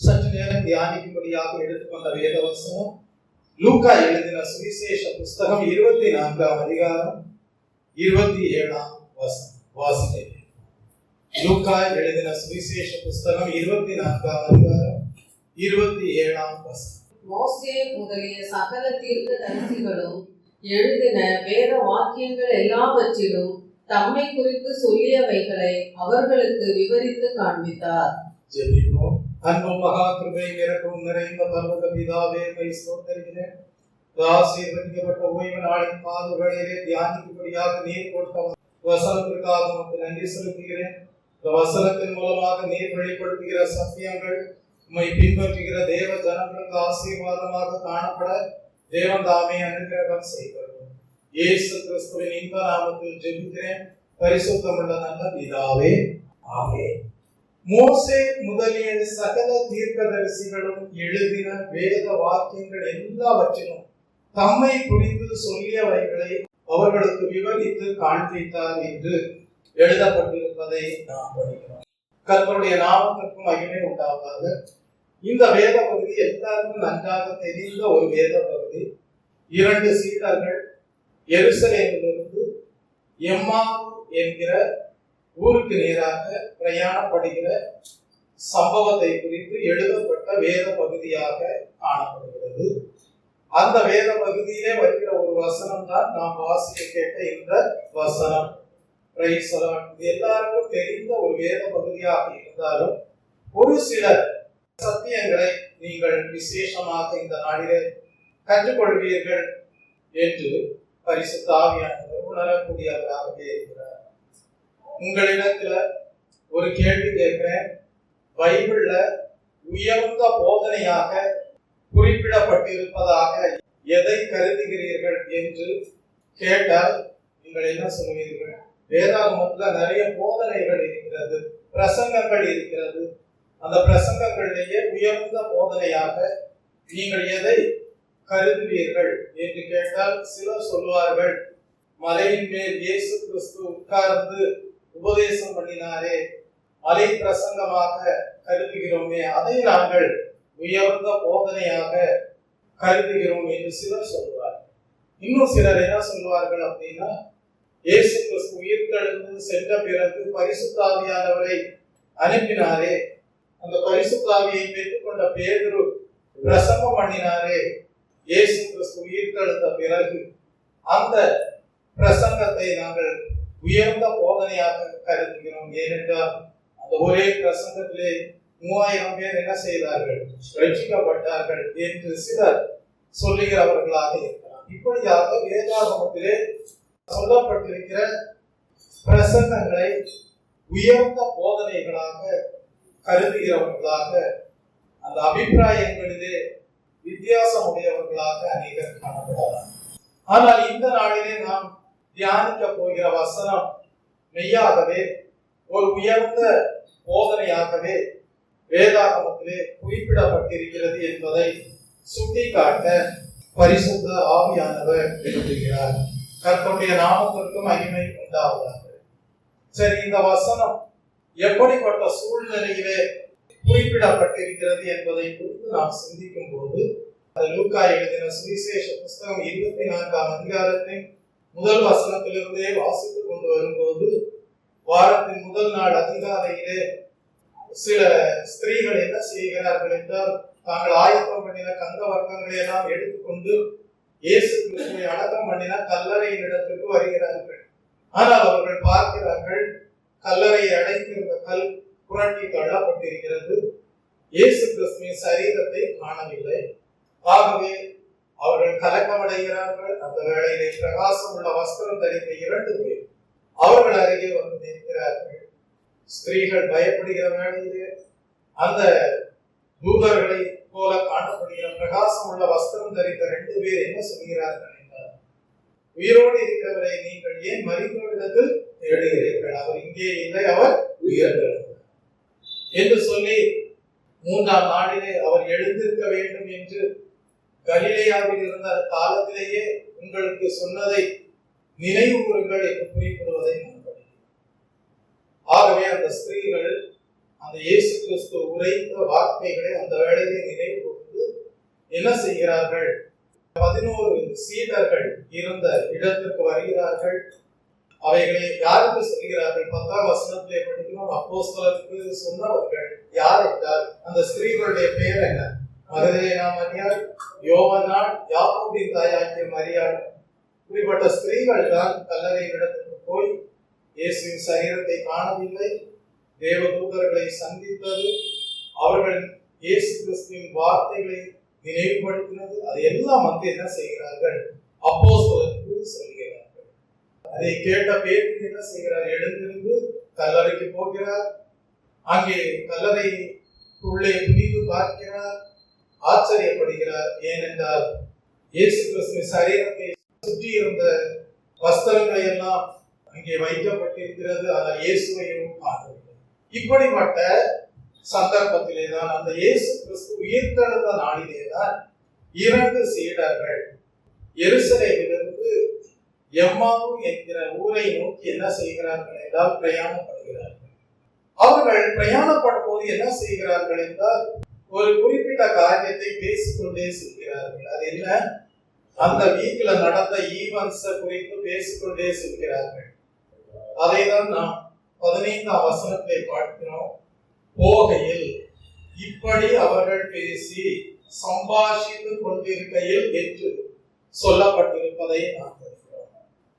சற்று நேரம் தியானிக்கும்படியாக எடுத்துக்கொண்ட வேதவசனம் லூக்கா எழுதின சுவிசேஷ புஸ்தகம் 24ஆம் அதிகாரம் 27ஆம் வசனம். வாசிக்க. லூக்கா எழுதின சுவிசேஷ புஸ்தகம் 24ஆம் அதிகாரம் 27ஆம் வசனம். மோசே முதலிய சகல தீர்க்கதரிசிகளும் எழுதின வேத வாக்கியங்கள் எல்லாவற்றிலும் தம்மை குறித்து சொல்லியவைகளை அவர்களுக்கு விவரித்து காண்பித்தார். ஜெபிப்போம். அன்பும் மகா கிருபை இறக்கம் நிறைந்த பரலோக பிதாவே, உம்மை ஸ்தோத்திரிக்கிறேன். ஆசீர்வதிக்கப்பட்ட ஓய்வு நாளின் பாதுகாவலிலே தியானிக்கும்படியாக நீர் கொடுத்த வசனத்திற்காக உமக்கு நன்றி செலுத்துகிறேன். இந்த வசனத்தின் மூலமாக நீர் வெளிப்படுத்துகிற சத்தியங்கள் உம்மை பின்பற்றுகிற தேவ ஜனங்களுக்கு ஆசீர்வாதமாக காணப்பட தேவன் தாமே அனுகிரகம் செய்வார்கள். இயேசு கிறிஸ்துவின் இன்ப நாமத்தில் ஜெபிக்கிறேன். பரிசுத்தமுள்ள நல்ல பிதாவே, ஆமென். மோசே முதலிய சகல தீர்க்கதரிசிகளும் எழுதின வேத வாக்கியங்கள் எல்லாவற்றிலும் தம்மை குறித்து சொல்லியவைகளை அவர்களுக்கு விவரித்து காண்பித்தார் என்று எழுதப்பட்டிருப்பதை நாம் படிக்கிறோம். கர்த்தருடைய நாமத்திற்கும் மகிமை உண்டாவதாக. இந்த வேத பகுதி எல்லாருக்கும் நன்றாக தெரிந்த ஒரு வேத பகுதி. 2 சீடர்கள் எருசலேமிலிருந்து எம்மாவு என்கிற ஊருக்கு நேராக பிரயாணப்படுகிற சம்பவத்தை குறித்து எழுதப்பட்ட வேத பகுதியாக காணப்படுகிறது. அந்த வேத பகுதியிலே வருகிற ஒரு வசனம் தான் நாம் வாசிக்க கேட்ட இந்த வசனம். இது எல்லாருக்கும் தெரிந்த ஒரு வேத பகுதியாக இருந்தாலும் ஒரு சில சத்தியங்களை நீங்கள் விசேஷமாக இந்த நாளிலே கற்றுக்கொள்வீர்கள் என்று பரிசுத்த ஆவியானவர் உணரக்கூடியவராகவே இருக்கிறார். உங்களிடத்துல ஒரு கேள்வி கேட்கிறேன். பைபிள்ல உயர்ந்த போதனையாக குறிப்பிடப்பட்டிருப்பதாக எதை கருதுகிறீர்கள் என்று கேட்டால் நீங்கள் என்ன சொல்வீர்கள்? வேதாகமத்துல நிறைய போதனைகள் இருக்கிறது, பிரசங்கங்கள் இருக்கிறது. அந்த பிரசங்கங்களிலேயே உயர்ந்த போதனையாக நீங்கள் எதை கருதுவீர்கள் என்று கேட்டால் சிலர் சொல்வார்கள், மலையின் மேல் இயேசு கிறிஸ்து உட்கார்ந்து உபதேசம் பண்ணினாரே, மலை பிரசங்கமாக கருதுகிறோமே, அதை நாங்கள் உயர்ந்த போதனையாக கருதுகிறோம் என்று சிலர் சொல்வார்கள். இன்னும் சிலர் என்ன சொல்வார்கள் அப்படின்னா, இயேசு கிறிஸ்து உயிர்த்தெழுந்து சென்ற பிறகு பரிசுத்த ஆவியானவரை அனுப்பினாரே, அந்த பரிசுத்த ஆவியை பெற்றுக்கொண்ட பேதுரு பிரசங்கம் பண்ணினாரே, இயேசு கிறிஸ்து உயிர்த்தெழுந்த பிறகு அந்த பிரசங்கத்தை நாங்கள் உயர்ந்த போதனையாக கருதுகிறோம். ஏனென்றால் அந்த ஒரே பிரசங்கத்திலே 3000 பேர் என்ன செய்தார்கள்? ரட்சிக்கப்பட்டார்கள் என்று சிலர் சொல்லுகிறவர்களாக இருக்கிறார். இப்படியாக வேதாகமத்திலே சொல்லப்பட்டிருக்கிற பிரசங்கங்களை உயர்ந்த போதனைகளாக கருதுகிறவர்களாக, அந்த அபிப்பிராயங்களிலே வித்தியாசம் உடையவர்களாக அநேகர் காணப்படலாம். ஆனால் இந்த நாளிலே நாம் தியானிக்க போகிற வசனம் மெய்யாகவே ஒரு உயர்ந்த போதனையாகவே வேதாகமத்திலே குறிப்பிடப்பட்டிருக்கிறது என்பதை சுட்டிக்காட்ட பரிசுத்த ஆவியானவர் விரும்புகிறார். கர்த்தருடைய நாமத்திற்கு மகிமை உண்டாவதாக. சரி, இந்த வசனம் எப்படிப்பட்ட சூழ்நிலையிலே குறிப்பிடப்பட்டிருக்கிறது என்பதை குறித்து நாம் சிந்திக்கும் போது, லூக்கா எழுதின சுவிசேஷ புஸ்தகம் 24ஆம் அதிகாரத்தின் முதல் வசனத்திலிருந்தே வாசித்துக் கொண்டு வரும்போது, வாரத்தின் முதல் நாள் அதிகாலையிலே சில ஸ்திரீகள் என்ன செய்கிறார்கள் என்றால், தாங்கள் ஆயத்தம் பண்ணின கந்த வர்க்கங்களை எல்லாம் எடுத்துக்கொண்டு இயேசு கிறிஸ்துவை அடக்கம் பண்ணின கல்லறையின் இடத்திற்கு வருகிறார்கள். ஆனால் அவர்கள் பார்க்கிறார்கள், கல்லறையை அடைத்திருந்த கல் புரட்டி தள்ளப்பட்டிருக்கிறது. இயேசு கிறிஸ்துவின் சரீரத்தை காணவில்லை. ஆகவே அவர்கள் கலக்கமடைகிறார்கள். அந்த வேளையிலே பிரகாசம் உள்ள வஸ்திரம் தரித்த 2 பேர் அவர்கள் அருகே வந்து நிற்கிறார்கள். ஸ்திரீகள் பயப்படுகிற வேளையிலே அந்த தூதர்களை போல காணப்படுகிற பிரகாசம் உள்ள வஸ்திரம் தரித்த 2 பேர் என்ன சொல்கிறார்கள் என்றால், உயிரோடு இருக்கிறவரை நீங்கள் ஏன் மரித்தவரிடத்தில் தேடுகிறீர்கள்? அவர் இங்கே இல்லை, அவர் உயிர்த்தெழுந்தார் என்று சொல்லி 3ஆம் நாளிலே அவர் எழுந்திருக்க வேண்டும் என்று கலிலேயாவில் இருந்த காலத்திலேயே உங்களுக்கு சொன்னதை நினைவு கூறுங்கள் என்று குறிப்பிடுவதை நாம் படிக்கிறோம். ஆகவே அந்த ஸ்திரீகள் அந்த இயேசு கிறிஸ்து உரைத்த வார்த்தைகளை அந்த வேளையிலே நினைவு கூர்ந்து என்ன செய்கிறார்கள்? 11 சீடர்கள் இருந்த இடத்திற்கு வருகிறார்கள். அவைகளை யாருக்கு சொல்கிறார்கள்? 10ஆம் வசனத்திலே படிக்கிறோம். அப்போஸ்தலருக்கு சொன்னவர்கள் யார் என்றால் அந்த ஸ்திரீகளுடைய பெயர் என்ன? மகதலேனா மரியாள், யோவானாள், யாக்கோபின் தாயாகிய மரியாள். இப்படிப்பட்ட ஸ்திரீகள் தான் கல்லறை இடத்துக்கு போய் இயேசுவின் சரீரத்தை காணவில்லை, தேவதூதர்களை சந்தித்தது, அவர்கள் இயேசு கிறிஸ்துவின் வார்த்தைகளை நினைவுபடுத்தினது, அது எல்லாம் வந்து என்ன செய்கிறார்கள்? அப்போஸ்தலருக்கு சொல்கிறார்கள். அதை கேட்ட பேதுரு என்ன செய்கிறார்? எழுந்திருந்து கல்லறைக்கு போகிறார். அங்கே கல்லறை உள்ளே குனிந்து பார்க்கிறார், ஆச்சரியப்படுகிறார். ஏனென்றால் இயேசு கிறிஸ்துவின் சரீரத்தை சுற்றி இருந்த வஸ்திரங்களை எல்லாம் அங்கே வைக்கப்பட்டிருக்கிறது, ஆனால் இயேசுவையும் காணவில்லை. இப்படிப்பட்ட சந்தர்ப்பத்திலே தான் அந்த இயேசு கிறிஸ்து உயிர்த்தெழுந்த நாளிலே தான் 2 சீடர்கள் எருசலேமிலிருந்து எம்மாவு என்கிற ஊரை நோக்கி என்ன செய்கிறார்கள் என்றால் பிரயாணப்படுகிறார்கள். அவர்கள் பிரயாணப்படும் போது என்ன செய்கிறார்கள் என்றால் ஒரு குறிப்பிட்ட காரியத்தை பேசிக்கொண்டே செல்கிறார்கள். அது என்ன? அந்த வீக்ல நடந்த ஈவென்ட்ஸ் குறித்து பேசிக்கொண்டே செல்கிறார்கள். அதை தான் நாம் 15ஆம் வசனத்தை பார்க்கிறோம். போகையில் இப்படி அவர்கள் பேசி சம்பாஷித்துக் கொண்டிருக்கையில் என்று சொல்லப்பட்டிருப்பதை நாம் பார்க்கிறோம்.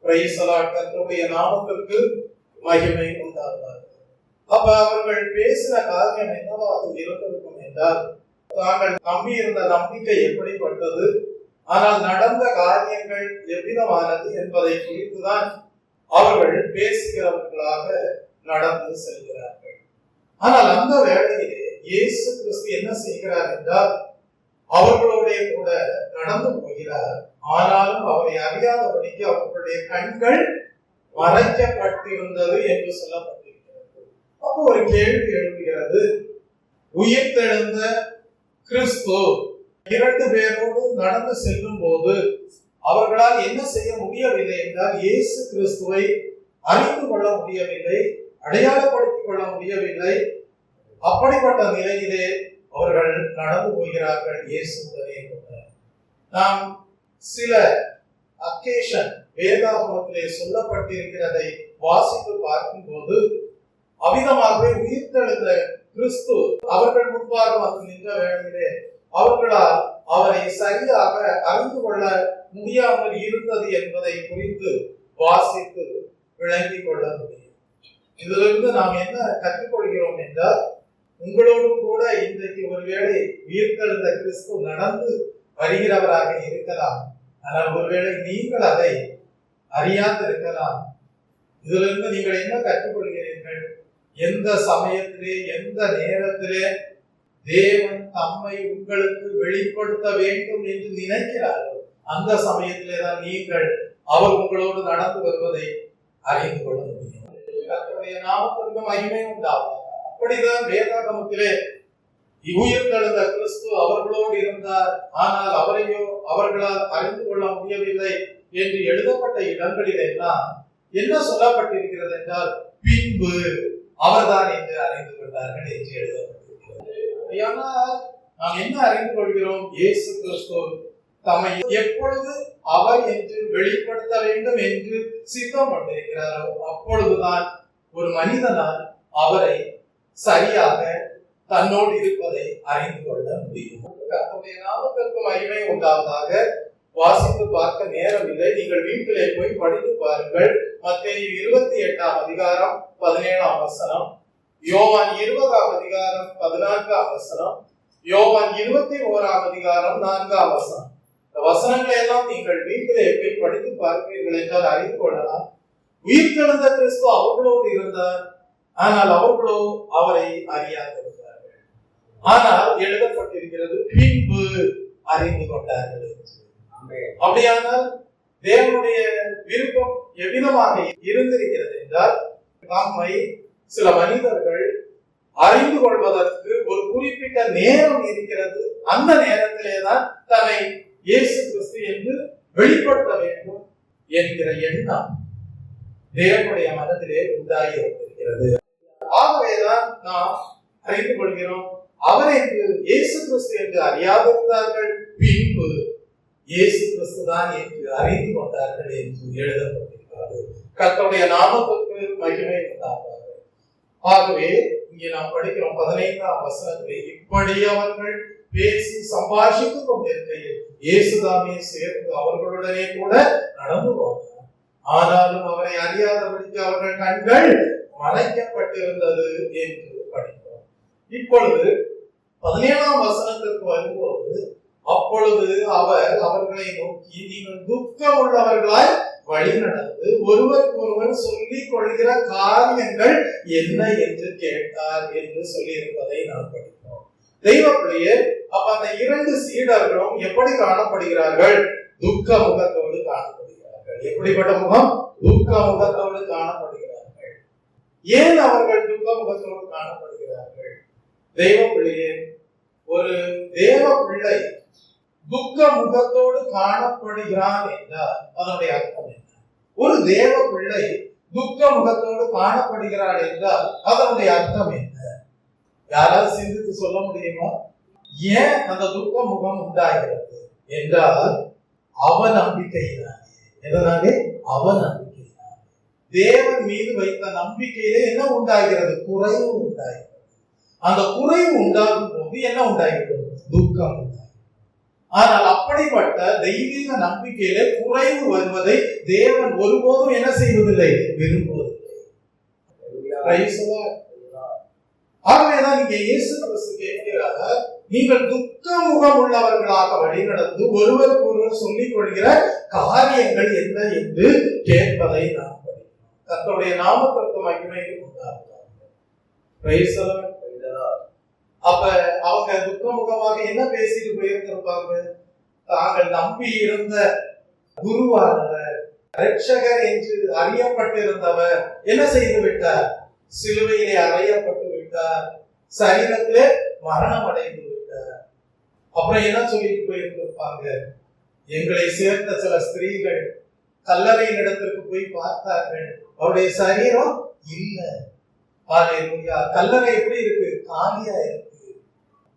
Praise the Lord. கர்த்தருடைய நாமத்திற்கு மகிமை உண்டாவதாக. அப்ப அவர்கள் பேசின காரியம் என்னவாக இருந்திருக்கும் என்றால், தாங்கள் நம்பி இருந்த நம்பிக்கை எப்படிப்பட்டது, ஆனால் நடந்த காரியங்கள் எவ்விதமானது என்பதை குறித்துதான் அவர்கள் பேசுகிறவர்களாக நடந்து செல்கிறார்கள். ஆனால் அந்த வேளையிலே இயேசு கிறிஸ்து என்ன செய்கிறார் என்றால் அவர்களுடைய கூட நடந்து போகிறார். ஆனாலும் அவரை அறியாதபடிக்கு அவர்களுடைய கண்கள் மறைக்கப்பட்டிருந்தது என்று சொல்லப்பட்டிருக்கிறது. அப்போ ஒரு கேள்வி எழுப்புகிறது. உயிர்த்தெழுந்த கிறிஸ்து 2 பேரோடு நடந்து செல்லும் போது அவர்களால் என்ன செய்ய முடியவில்லை என்றால் இயேசு கிறிஸ்துவை அறிந்து கொள்ள முடியவில்லை, அடையாளப்படுத்திக் கொள்ள முடியவில்லை. அப்படிப்பட்ட நிலையிலே அவர்கள் நடந்து போகிறார்கள் இயேசுவுடனே கூட. நாம் சில அக்கேஷன் வேதாகமத்திலே சொல்லப்பட்டிருக்கிறதை வாசித்து பார்க்கும்போது அவ்விதமாகவே உயிர்த்தெழுந்த கிறிஸ்து அவர்கள் முன்பாக வந்து நின்ற வேளையிலே அவர்களால் அவரை சரியாக அறிந்து கொள்ள முடியாமல் இருந்தது என்பதை குறித்து வாசித்து விளங்கிக் கொள்ள முடியும். இதிலிருந்து நாம் என்ன கற்றுக்கொள்கிறோம் என்றால், உங்களோடும் கூட இன்றைக்கு ஒருவேளை உயிர்த்தெழுந்த கிறிஸ்து நடந்து வருகிறவராக இருக்கலாம், ஆனால் ஒருவேளை நீங்கள் அதை அறியாதிருக்கலாம். இதிலிருந்து நீங்கள் என்ன கற்றுக்கொள்கிறீர்கள்? எந்த சமயத்திலே எந்த நேரத்திலே தேவன் தம்மை உங்களுக்கு வெளிப்படுத்த வேண்டும் என்று நினைக்கிறார்கள், அந்த சமயத்திலே தான் நீங்கள் அவர் உங்களோடு நடந்து வருவதை அறிந்து கொள்ள முடியும். கர்த்தருடைய நாமத்திற்கு மகிமை உண்டாகும். அப்படிதான் வேதாகமத்திலே உயிர்த்தெழுந்த கிறிஸ்து அவர்களோடு இருந்தார், ஆனால் அவரையோ அவர்களால் அறிந்து கொள்ள முடியவில்லை என்று எழுதப்பட்ட இடங்களில் எல்லாம் என்ன சொல்லப்பட்டிருக்கிறது என்றால், பின்பு அவர்தான் என்று அறிந்து கொண்டார்கள் என்று எழுதப்பட்டிருக்கிறது. ஆனால் நாம் என்ன அறிந்து கொள்கிறோம்? இயேசு கிறிஸ்து தம்மை எப்பொழுது அவர் என்று வெளிப்படுத்த வேண்டும் என்று சித்தம் கொண்டிருக்கிறாரோ அப்பொழுதுதான் ஒரு மனிதனால் அவரை சரியாக தன்னோடு இருப்பதை அறிந்து கொள்ள முடியும். கர்த்தருடைய நாமத்திற்கு மகிமை உண்டாவதாக. வாசித்து பார்க்க நேரம் இல்லை, நீங்கள் வீட்டிலே போய் படித்து பாருங்கள். மத்தேயு 28ஆம் அதிகாரம் 17ஆம் வசனம், யோவான் 20ஆம் அதிகாரம் 14ஆம் வசனம், யோவான் 21ஆம் அதிகாரம் 4ஆம் வசனம். இந்த வசனங்களை எல்லாம் நீங்கள் வீட்டிலே போய் படித்து பார்ப்பீர்கள் என்றால் அறிந்து கொள்ளலாம். உயிர்த்தெழுந்த கிறிஸ்து அவர்களோடு இருந்தார், ஆனால் அவர்களோ அவரை அறியாதிருந்தார்கள். ஆனால் எழுதப்பட்டிருக்கிறது பின்பு அறிந்து கொண்டார்கள். அப்படியானால் தேவனுடைய விருப்பம் எவ்விதமாக இருந்திருக்கிறது என்றால், நம்மை சில மனிதர்கள் அறிந்து கொள்வதற்கு ஒரு குறிப்பிட்ட நேரம் இருக்கிறது. அந்த நேரத்திலே தான் தன்னை இயேசு கிறிஸ்து என்று வெளிப்படுத்த வேண்டும் என்கிற எண்ணம் தேவனுடைய மனதிலே உண்டாகி இருக்கிறது. ஆகவேதான் நாம் அறிந்து கொள்கிறோம். அவர் என்று இயேசு கிறிஸ்து என்று அறியாதிருந்தார்கள், பின்பு இயேசு கிறிஸ்து தான் என்று அறிந்து கொண்டார்கள் என்று எழுதப்பட்டிருக்கிறது. கர்த்தருடைய நாமத்திற்கு மகிமை உண்டாகிறது. ஆகவே இங்கே நாம் படிக்கிறோம் 15ஆம் வசனத்திலே, இப்படி அவர்கள் பேசி சம்பாஷித்துக் கொண்டிருக்கையில் இயேசுதாமே சேர்ந்து அவர்களுடனே கூட நடந்து போனார். ஆனாலும் அவரை அறியாதபடிக்கு அவர்கள் கண்கள் மறைக்கப்பட்டிருந்தது என்று படிக்கிறோம். இப்பொழுது 17ஆம் வசனத்திற்கு வரும்போது, அப்பொழுது அவர் அவர்களை நோக்கி, நீங்கள் துக்கம் உள்ளவர்களாய் வழி நடந்து ஒருவருக்கு ஒருவர் சொல்லிக் கொள்கிற காரியங்கள் என்ன என்று கேட்டார் என்று சொல்லியிருப்பதை நாம் படிக்கிறோம். தெய்வ பிள்ளையே, அப்ப அந்த 2 சீடர்களும் எப்படி காணப்படுகிறார்கள்? துக்க முகத்தோடு காணப்படுகிறார்கள். எப்படிப்பட்ட முகம்? துக்க முகத்தோடு காணப்படுகிறார்கள். ஏன் அவர்கள் துக்க முகத்தோடு காணப்படுகிறார்கள்? தெய்வ பிள்ளையே, ஒரு தேவ பிள்ளை துக்க முகத்தோடு காணப்படுகிறான் என்றால் அதனுடைய அர்த்தம் என்ன? ஒரு தேவ பிள்ளை துக்க முகத்தோடு காணப்படுகிறார் என்றால் அதனுடைய அர்த்தம் என்ன? யாராவது சிந்தித்து சொல்ல முடியுமா? ஏன் அந்த துக்க முகம் உண்டாகிறது என்றால் அவநம்பிக்கையினாலே. எதனாலே? அவநம்பிக்கையினாலே. தேவன் மீது வைத்த நம்பிக்கையிலே என்ன உண்டாகிறது? குறைவு உண்டாகிறது. அந்த குறைவு உண்டாகும் போது என்ன உண்டாகிறது? துக்கம் உண்டாகிறது. ஆனால் அப்படிப்பட்ட தெய்வீக நம்பிக்கையிலே குறைவு வருவதை தேவன் ஒருபோதும் என்ன செய்வதில்லை? விரும்புவதில்லை. ஆகவேதான் இங்கே இயேசு கிறிஸ்து கேட்கிறார், நீங்கள் துக்க முகம் உள்ளவர்களாக வழிநடந்து ஒருவருக்கு ஒருவர் சொல்லிக் கொள்கிற காரியங்கள் என்ன என்று கேட்பதை நாம் படிக்கிறோம். கர்த்தருடைய நாமத்திற்கு மகிமை உண்டாகும். அப்ப அவங்க துக்க முகமாக என்ன பேசிட்டு போயிருந்திருப்பாங்க? தாங்கள் நம்பி இருந்த குருவானவர், இரட்சகர் என்று அறியப்பட்டிருந்தவர் என்ன செய்து விட்டார்? சிலுவையிலே அறையப்பட்டு விட்டார். சரீரத்திலே மரணம் அடைந்து விட்டார். அப்புறம் என்ன சொல்லிட்டு போயிருந்திருப்பாங்க? எங்களை சேர்ந்த சில ஸ்திரீகள் கல்லறையின் இடத்திற்கு போய் பார்த்தார்கள், அவருடைய சரீரம் இல்லை. கல்லறை எப்படி இருக்கு? காலியா இருக்கு.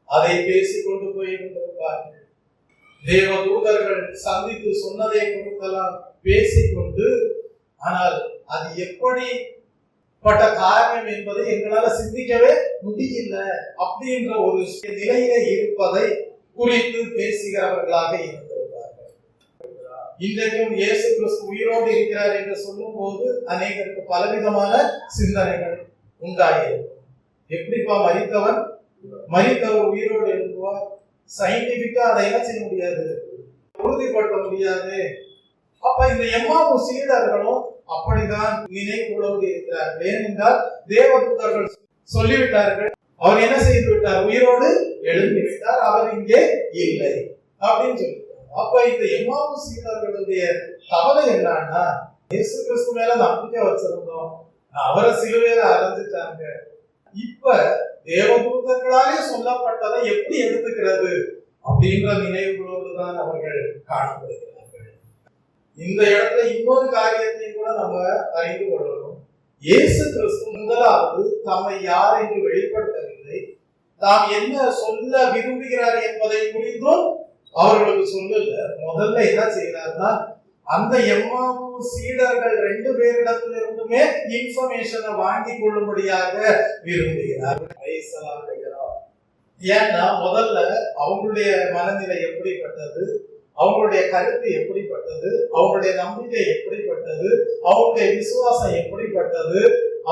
அதை பேசிக்கொண்டு போயிருந்திருப்பார்கள். தேவ தூதர்கள் சந்தித்து சொன்னதை கொடுத்தலாம் பேசிக்கொண்டு, ஆனால் அது எப்படிப்பட்ட காரியம் என்பதை எங்களால சிந்திக்கவே முடியல அப்படின்ற ஒரு நிலையில இருப்பதை குறித்து பேசுகிறவர்களாக இருந்திருப்பார்கள். இன்றைக்கும் இயேசு கிறிஸ்து உயிரோடு இருக்கிறார் என்று சொல்லும் போது அநேகருக்கு பலவிதமான சிந்தனைகள் உண்டாயிருக்கும். எப்படிப்பா மரித்தவர் உயிரோடு எழுதுவார்? சயின்டிபிக்கா அதை என்ன செய்ய முடியாது, உறுதிப்படுத்த முடியாது. அப்ப இந்த எம்மாவு சீடர்களும் அப்படிதான் நினைவுகளோடு இருக்கிறார்கள். ஏனென்றால் தேவதூதர்கள் சொல்லிவிட்டார்கள், அவர் என்ன செய்து விட்டார்? உயிரோடு எழுந்து விட்டார், அவர் இங்கே இல்லை அப்படின்னு சொல்லிட்டார். அப்ப இந்த எம்மாவு சீடர்களுடைய கவலை என்னன்னா, இயேசு கிறிஸ்து மேல நம்பிக்கை வச்சிருந்தோம், அவரை சிலுவையில அறைஞ்சிட்டாங்க, இப்ப தேவதூதர்களாலே சொல்லப்பட்டதை எப்படி எடுத்துக்கிறது அப்படின்ற நினைவுகளோடு தான் அவர்கள் காணப்படுகிறார்கள். இந்த இடத்துல இன்னொரு காரியத்தையும் கூட நம்ம அறிந்து கொள்ளணும். இயேசு கிறிஸ்து முதலாவது தம்மை யார் என்று வெளிப்படுத்தவில்லை, தாம் என்ன சொல்ல விரும்புகிறார் என்பதை குறித்தும் அவர்களுக்கு சொல்லல. முதல்ல என்ன செய்யறாருன்னா, அந்த எம்மாவு சீடர்கள் 2 பேரிடத்திலிருந்துமே இன்ஃபர்மேஷனை வாங்கி கொள்ளும்படியாக விரும்புகிறார். ஏன்னா முதல்ல அவங்களுடைய மனநிலை எப்படிப்பட்டது, அவங்களுடைய கருத்து எப்படிப்பட்டது, அவங்களுடைய நம்பிக்கை எப்படிப்பட்டது, அவங்களுடைய விசுவாசம் எப்படிப்பட்டது,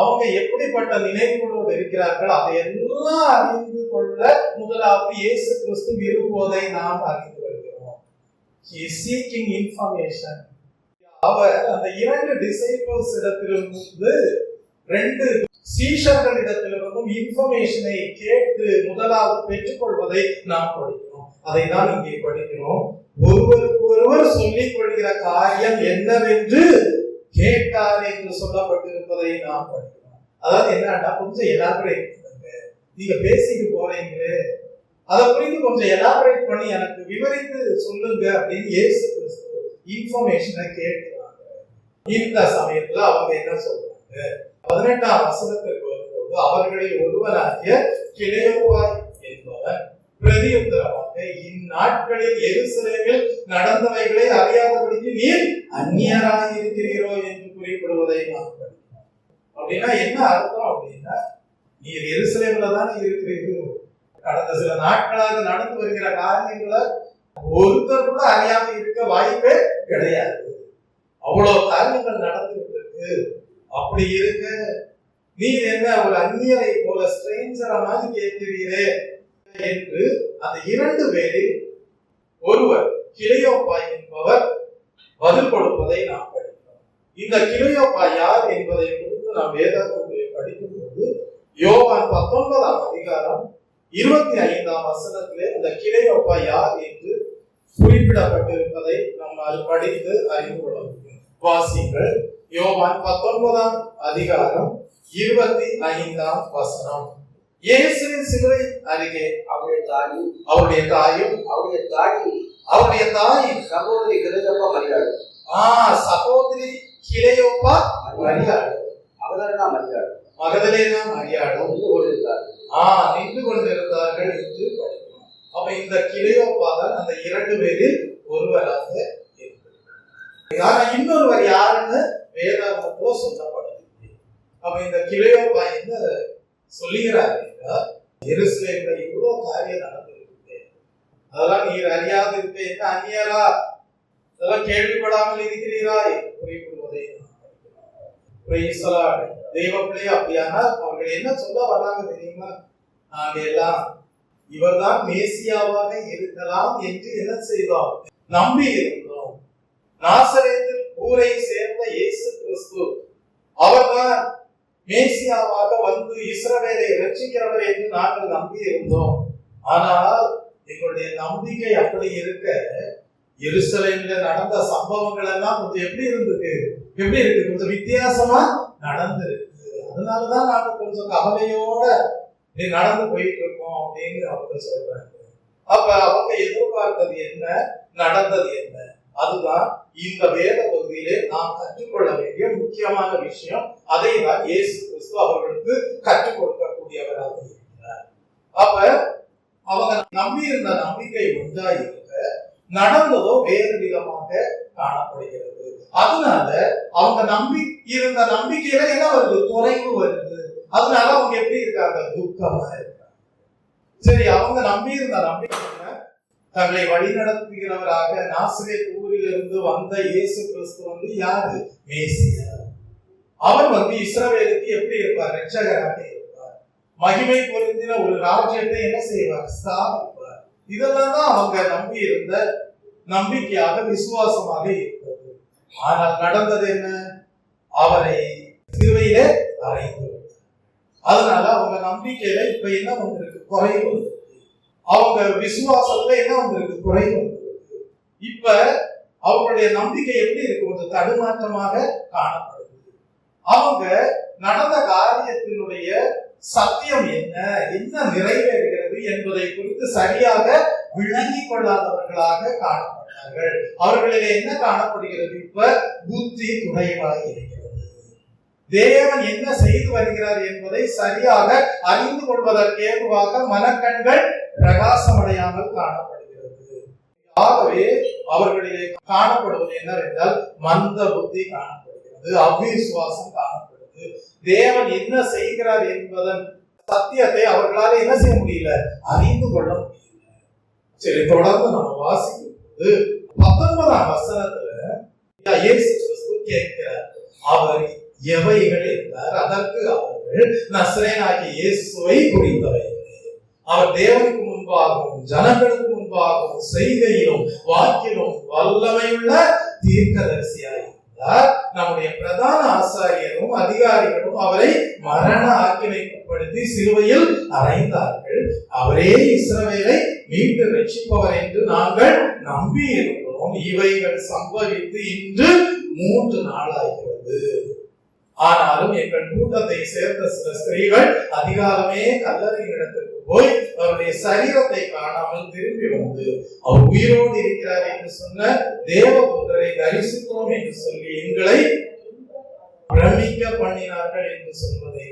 அவங்க எப்படிப்பட்ட நினைவுகளோடு இருக்கிறார்கள், அதை எல்லாம் அறிந்து கொள்ள முதலாவது இயேசு கிறிஸ்து விரும்புவதை நாம் அறிந்து கொள்கிறோம். He is seeking information. அவர் அந்த 2 disciples இடத்திலிருந்து 2 சீஷர்களிடத்திலிருந்தும் இன்ஃபர்மேஷனை கேட்டு முதலாவது பெற்றுக்கொள்வதை நாம் படிக்கிறோம். அதை தான் இங்கே படிக்கிறோம். ஒருவருக்கு ஒருவர் சொல்லிக் கொள்கிற காரியம் என்னவென்று கேட்டார் என்று சொல்லப்பட்டிருப்பதை நாம் படிக்கிறோம். அதாவது என்னன்னா, கொஞ்சம் எலாபரேட் பண்ணுங்க, நீங்க பேசிட்டு போறீங்களே அதை குறித்து கொஞ்சம் எலாபரேட் பண்ணி எனக்கு விவரித்து சொல்லுங்க அப்படின்னு இயேசு கிறிஸ்து இன்ஃபர்மேஷனை கேட்கிறாங்க. இந்த சமயத்துல அவங்க என்ன சொல்றாங்க? 18ஆம் வசனத்திற்கு வரும்போது, அவர்களில் ஒருவராகிய கிளையோவாய் என்பவர் பிரதியுத்தரமாக, இந்நாட்களில் எருசலேமில் நடந்தவைகளை அறியாதபடிக்கு நீர் அந்நியராய் இருக்கிறீரோ என்று குறிப்பிடுவதை நாம் படிக்கிறோம். அப்படின்னா என்ன அர்த்தம் அப்படின்னா, நீர் எருசலேம்ல தானே இருக்கிறீர்கள், கடந்த சில நாட்களாக நடந்து வருகிற காரியங்களை ஒருத்தர் கூட அறியாம இருக்க வாய்ப்பே கிடையாது. அவ்வளவு காரியங்கள் நடந்துகிட்டு இருக்கு. அப்படி இருக்க நீர் என்ன ஒரு அந்நியரை போல ஸ்ட்ரேஞ்சரா மாதிரி கேட்கிறீரே என்று அந்த இரண்டு பேரில் ஒருவர் கிளையோப்பா என்பவர் பதில் கொடுப்பதை நாம் படிக்கிறோம். இந்த கிளையோப்பா யார் என்பதை குறித்து நாம் வேதாகமத்தை படிக்கும் போது யோவான் 19ஆம் அதிகாரம் 25ஆம் வசனத்திலே அந்த கிளையோப்பா யார் என்று குறிப்பிடப்பட்டிருப்பதை நம்மால் படித்து அறிந்து கொள்ள முடியும். வாசிங்கள். யோவான் 19ஆம் அதிகாரம் 25ஆம் வசனம். இயேசுவின் சிலுவை அருகே அவருடைய தாயும் அவருடைய தாயின் சகோதரி கிளையோப்பா மரியாள், சகோதரி கிளையோப்பா மரியாள், மகதலேனா மரியாளும் நின்று கொண்டிருந்தார்கள் என்று படிக்கிறோம். அப்ப இந்த கிளையோப்பா தான் அந்த இரண்டு பேரில் ஒருவராக இருக்கிறார். ஆனா இன்னொருவர் யாருன்னு வேதாகமத்திலே சொல்லப்படவில்லை. அப்ப இந்த கிளையோப்பா என்ன சொல்லுகிறார் என்றால், எருசலேமில் இவ்வளவு காரியம் நடந்திருக்கு, அதெல்லாம் நீர் அறியாது இருக்க அந்நியரா, அதெல்லாம் கேள்விப்படாமல் இருக்கிறீரா என்று குறிப்பிடுவதை தெய்வ பிள்ளை. அப்படியானால் அவர்கள் என்ன சொல்ல வர்றாங்க தெரியுமா? நாங்க எல்லாம் இவர்தான் மேசியாவாக இருக்கலாம் என்று என்ன செய்தோம்? நம்பி இருந்தோம். நாசரேத்தில் ஊரை சேர்ந்த இயேசு கிறிஸ்து அவர்தான் மேசியாவாக வந்து இஸ்ரவேலை ரட்சிக்கிறவர் என்று நாங்கள் நம்பி இருந்தோம். ஆனால் எங்களுடைய நம்பிக்கை அப்படி இருக்க, எருசலேமில நடந்த சம்பவங்கள் எல்லாம் கொஞ்சம் எப்படி இருக்கு, கொஞ்சம் வித்தியாசமா நடந்திருக்கு. அதனாலதான் நாங்க கொஞ்சம் கவலையோட நடந்து போயிட்டு இருக்கோம் அப்படின்னு அவங்க சொல்றாங்க. அப்ப அவங்க எதிர்பார்த்தது என்ன, நடந்தது என்ன? அதுதான் இந்த வேத பகுதியிலே நாம் கற்றுக்கொள்ள வேண்டிய முக்கியமான விஷயம். அதை தான் இயேசு கிறிஸ்து அவர்களுக்கு கற்றுக் கொடுக்கக்கூடியவராக இருக்கிறார். அப்ப அவங்க நம்பி இருந்த நம்பிக்கை ஒன்றா இருக்க, நடந்ததோ வேறு விதமாக காணப்படுகிறது. அதனால அவங்க நம்பி இருந்த நம்பிக்கையில என்ன வருது? குறைவு வருது. அதனால அவங்க எப்படி இருக்காங்க? துக்கமா இருக்காங்க. சரி, அவங்க நம்பி இருந்த நம்பிக்கையில தங்களை வழிநடத்துகிறவராக நாசரேத் ஊரிலிருந்து வந்த இயேசு கிறிஸ்து வந்து யாரு? மேசியா. அவர் இஸ்ரவேலுக்கு எப்படி இருப்பார்? ரட்சகராக இருப்பார். மகிமை பொருந்தின ஒரு ராஜ்யத்தை என்ன செய்வார்? ஸ்தாபிப்பார். இதெல்லாம் தான் அவங்க நம்பி இருந்த நம்பிக்கையாக, விசுவாசமாக இருக்கிறது. ஆனால் நடந்தது என்ன? அவரை சிலுவையிலே அறைந்து. அதனால அவங்க நம்பிக்கையில இப்ப என்ன வந்திருக்கு? குறைவு. அவங்க விசுவாசத்துல என்ன வந்திருக்கு? குறைவு வந்திருக்கு. இப்ப அவங்களுடைய நம்பிக்கை எப்படி இருக்கு? கொஞ்சம் தடுமாற்றமாக காணப்படுது. அவங்க நடந்த காரியத்தினுடைய சத்தியம் என்ன நிறைவேறுகிறது என்பதை குறித்து சரியாக விளங்கிக் கொள்ளாதவர்களாக காணப்பட்டார்கள். அவர்களிலே என்ன காணப்படுகிறது? இப்ப புத்தி குறைவாக இருக்கிறது. தேவன் என்ன செய்து வருகிறார் என்பதை சரியாக அறிந்து கொள்வதற்கேதுவாக மனக்கண்கள் பிரகாசமடையாமல் காணப்படுகிறது. ஆகவே அவர்களிலே காணப்படுவது என்னவென்றால் மந்த புத்தி காணப்படுகிறது, அவிசுவாசம் காணப்படுகிறது. தேவன் என்ன செய்கிறார் என்பதன் சத்தியத்தை அவர்களால் என்ன செய்ய முடியல? அறிந்து கொள்ள முடியல. சரி, தொடர்ந்து நம்ம வாசிக்கும் போது 19ஆம் வசனத்துல இயேசு கிறிஸ்து கேட்கிறார், அவர் எவைகள் என்றார். அதற்கு அவர்கள் நசரேயனாகிய இயேசுவை குறித்தவைகளே. அவர் தேவனுக்கு முன்பாகவும் ஜனங்களுக்கு முன்பாகவும் செய்கையிலும் வாக்கிலும் வல்லமையுள்ள தீர்க்கதரிசியாய் இருந்தார். நம்முடைய பிரதான ஆசாரியரும் அதிகாரிகளும் அவரை மரண ஆக்கினைக்குட்படுத்தி சிலுவையில் அறைந்தார்கள். அவரே இஸ்ரவேலை மீட்டு ரட்சிப்பவர் என்று நாங்கள் நம்பி இருக்கிறோம். இவைகள் சம்பவித்து இன்று 3 நாளாகிறது. ஆனாலும் எங்கள் கூட்டத்தை சேர்ந்த சில ஸ்திரீகள் அதிகாலமே கல்லறையின் இடத்திற்கு போய் அவருடைய சரீரத்தை காணாமல் திரும்பி வந்து அவர் உயிரோடு இருக்கிறார் என்று சொன்ன தேவதூதரை தரிசித்தோம் என்று சொல்லி எங்களை பிரமிக்க பண்ணினார்கள் என்று சொல்வதை.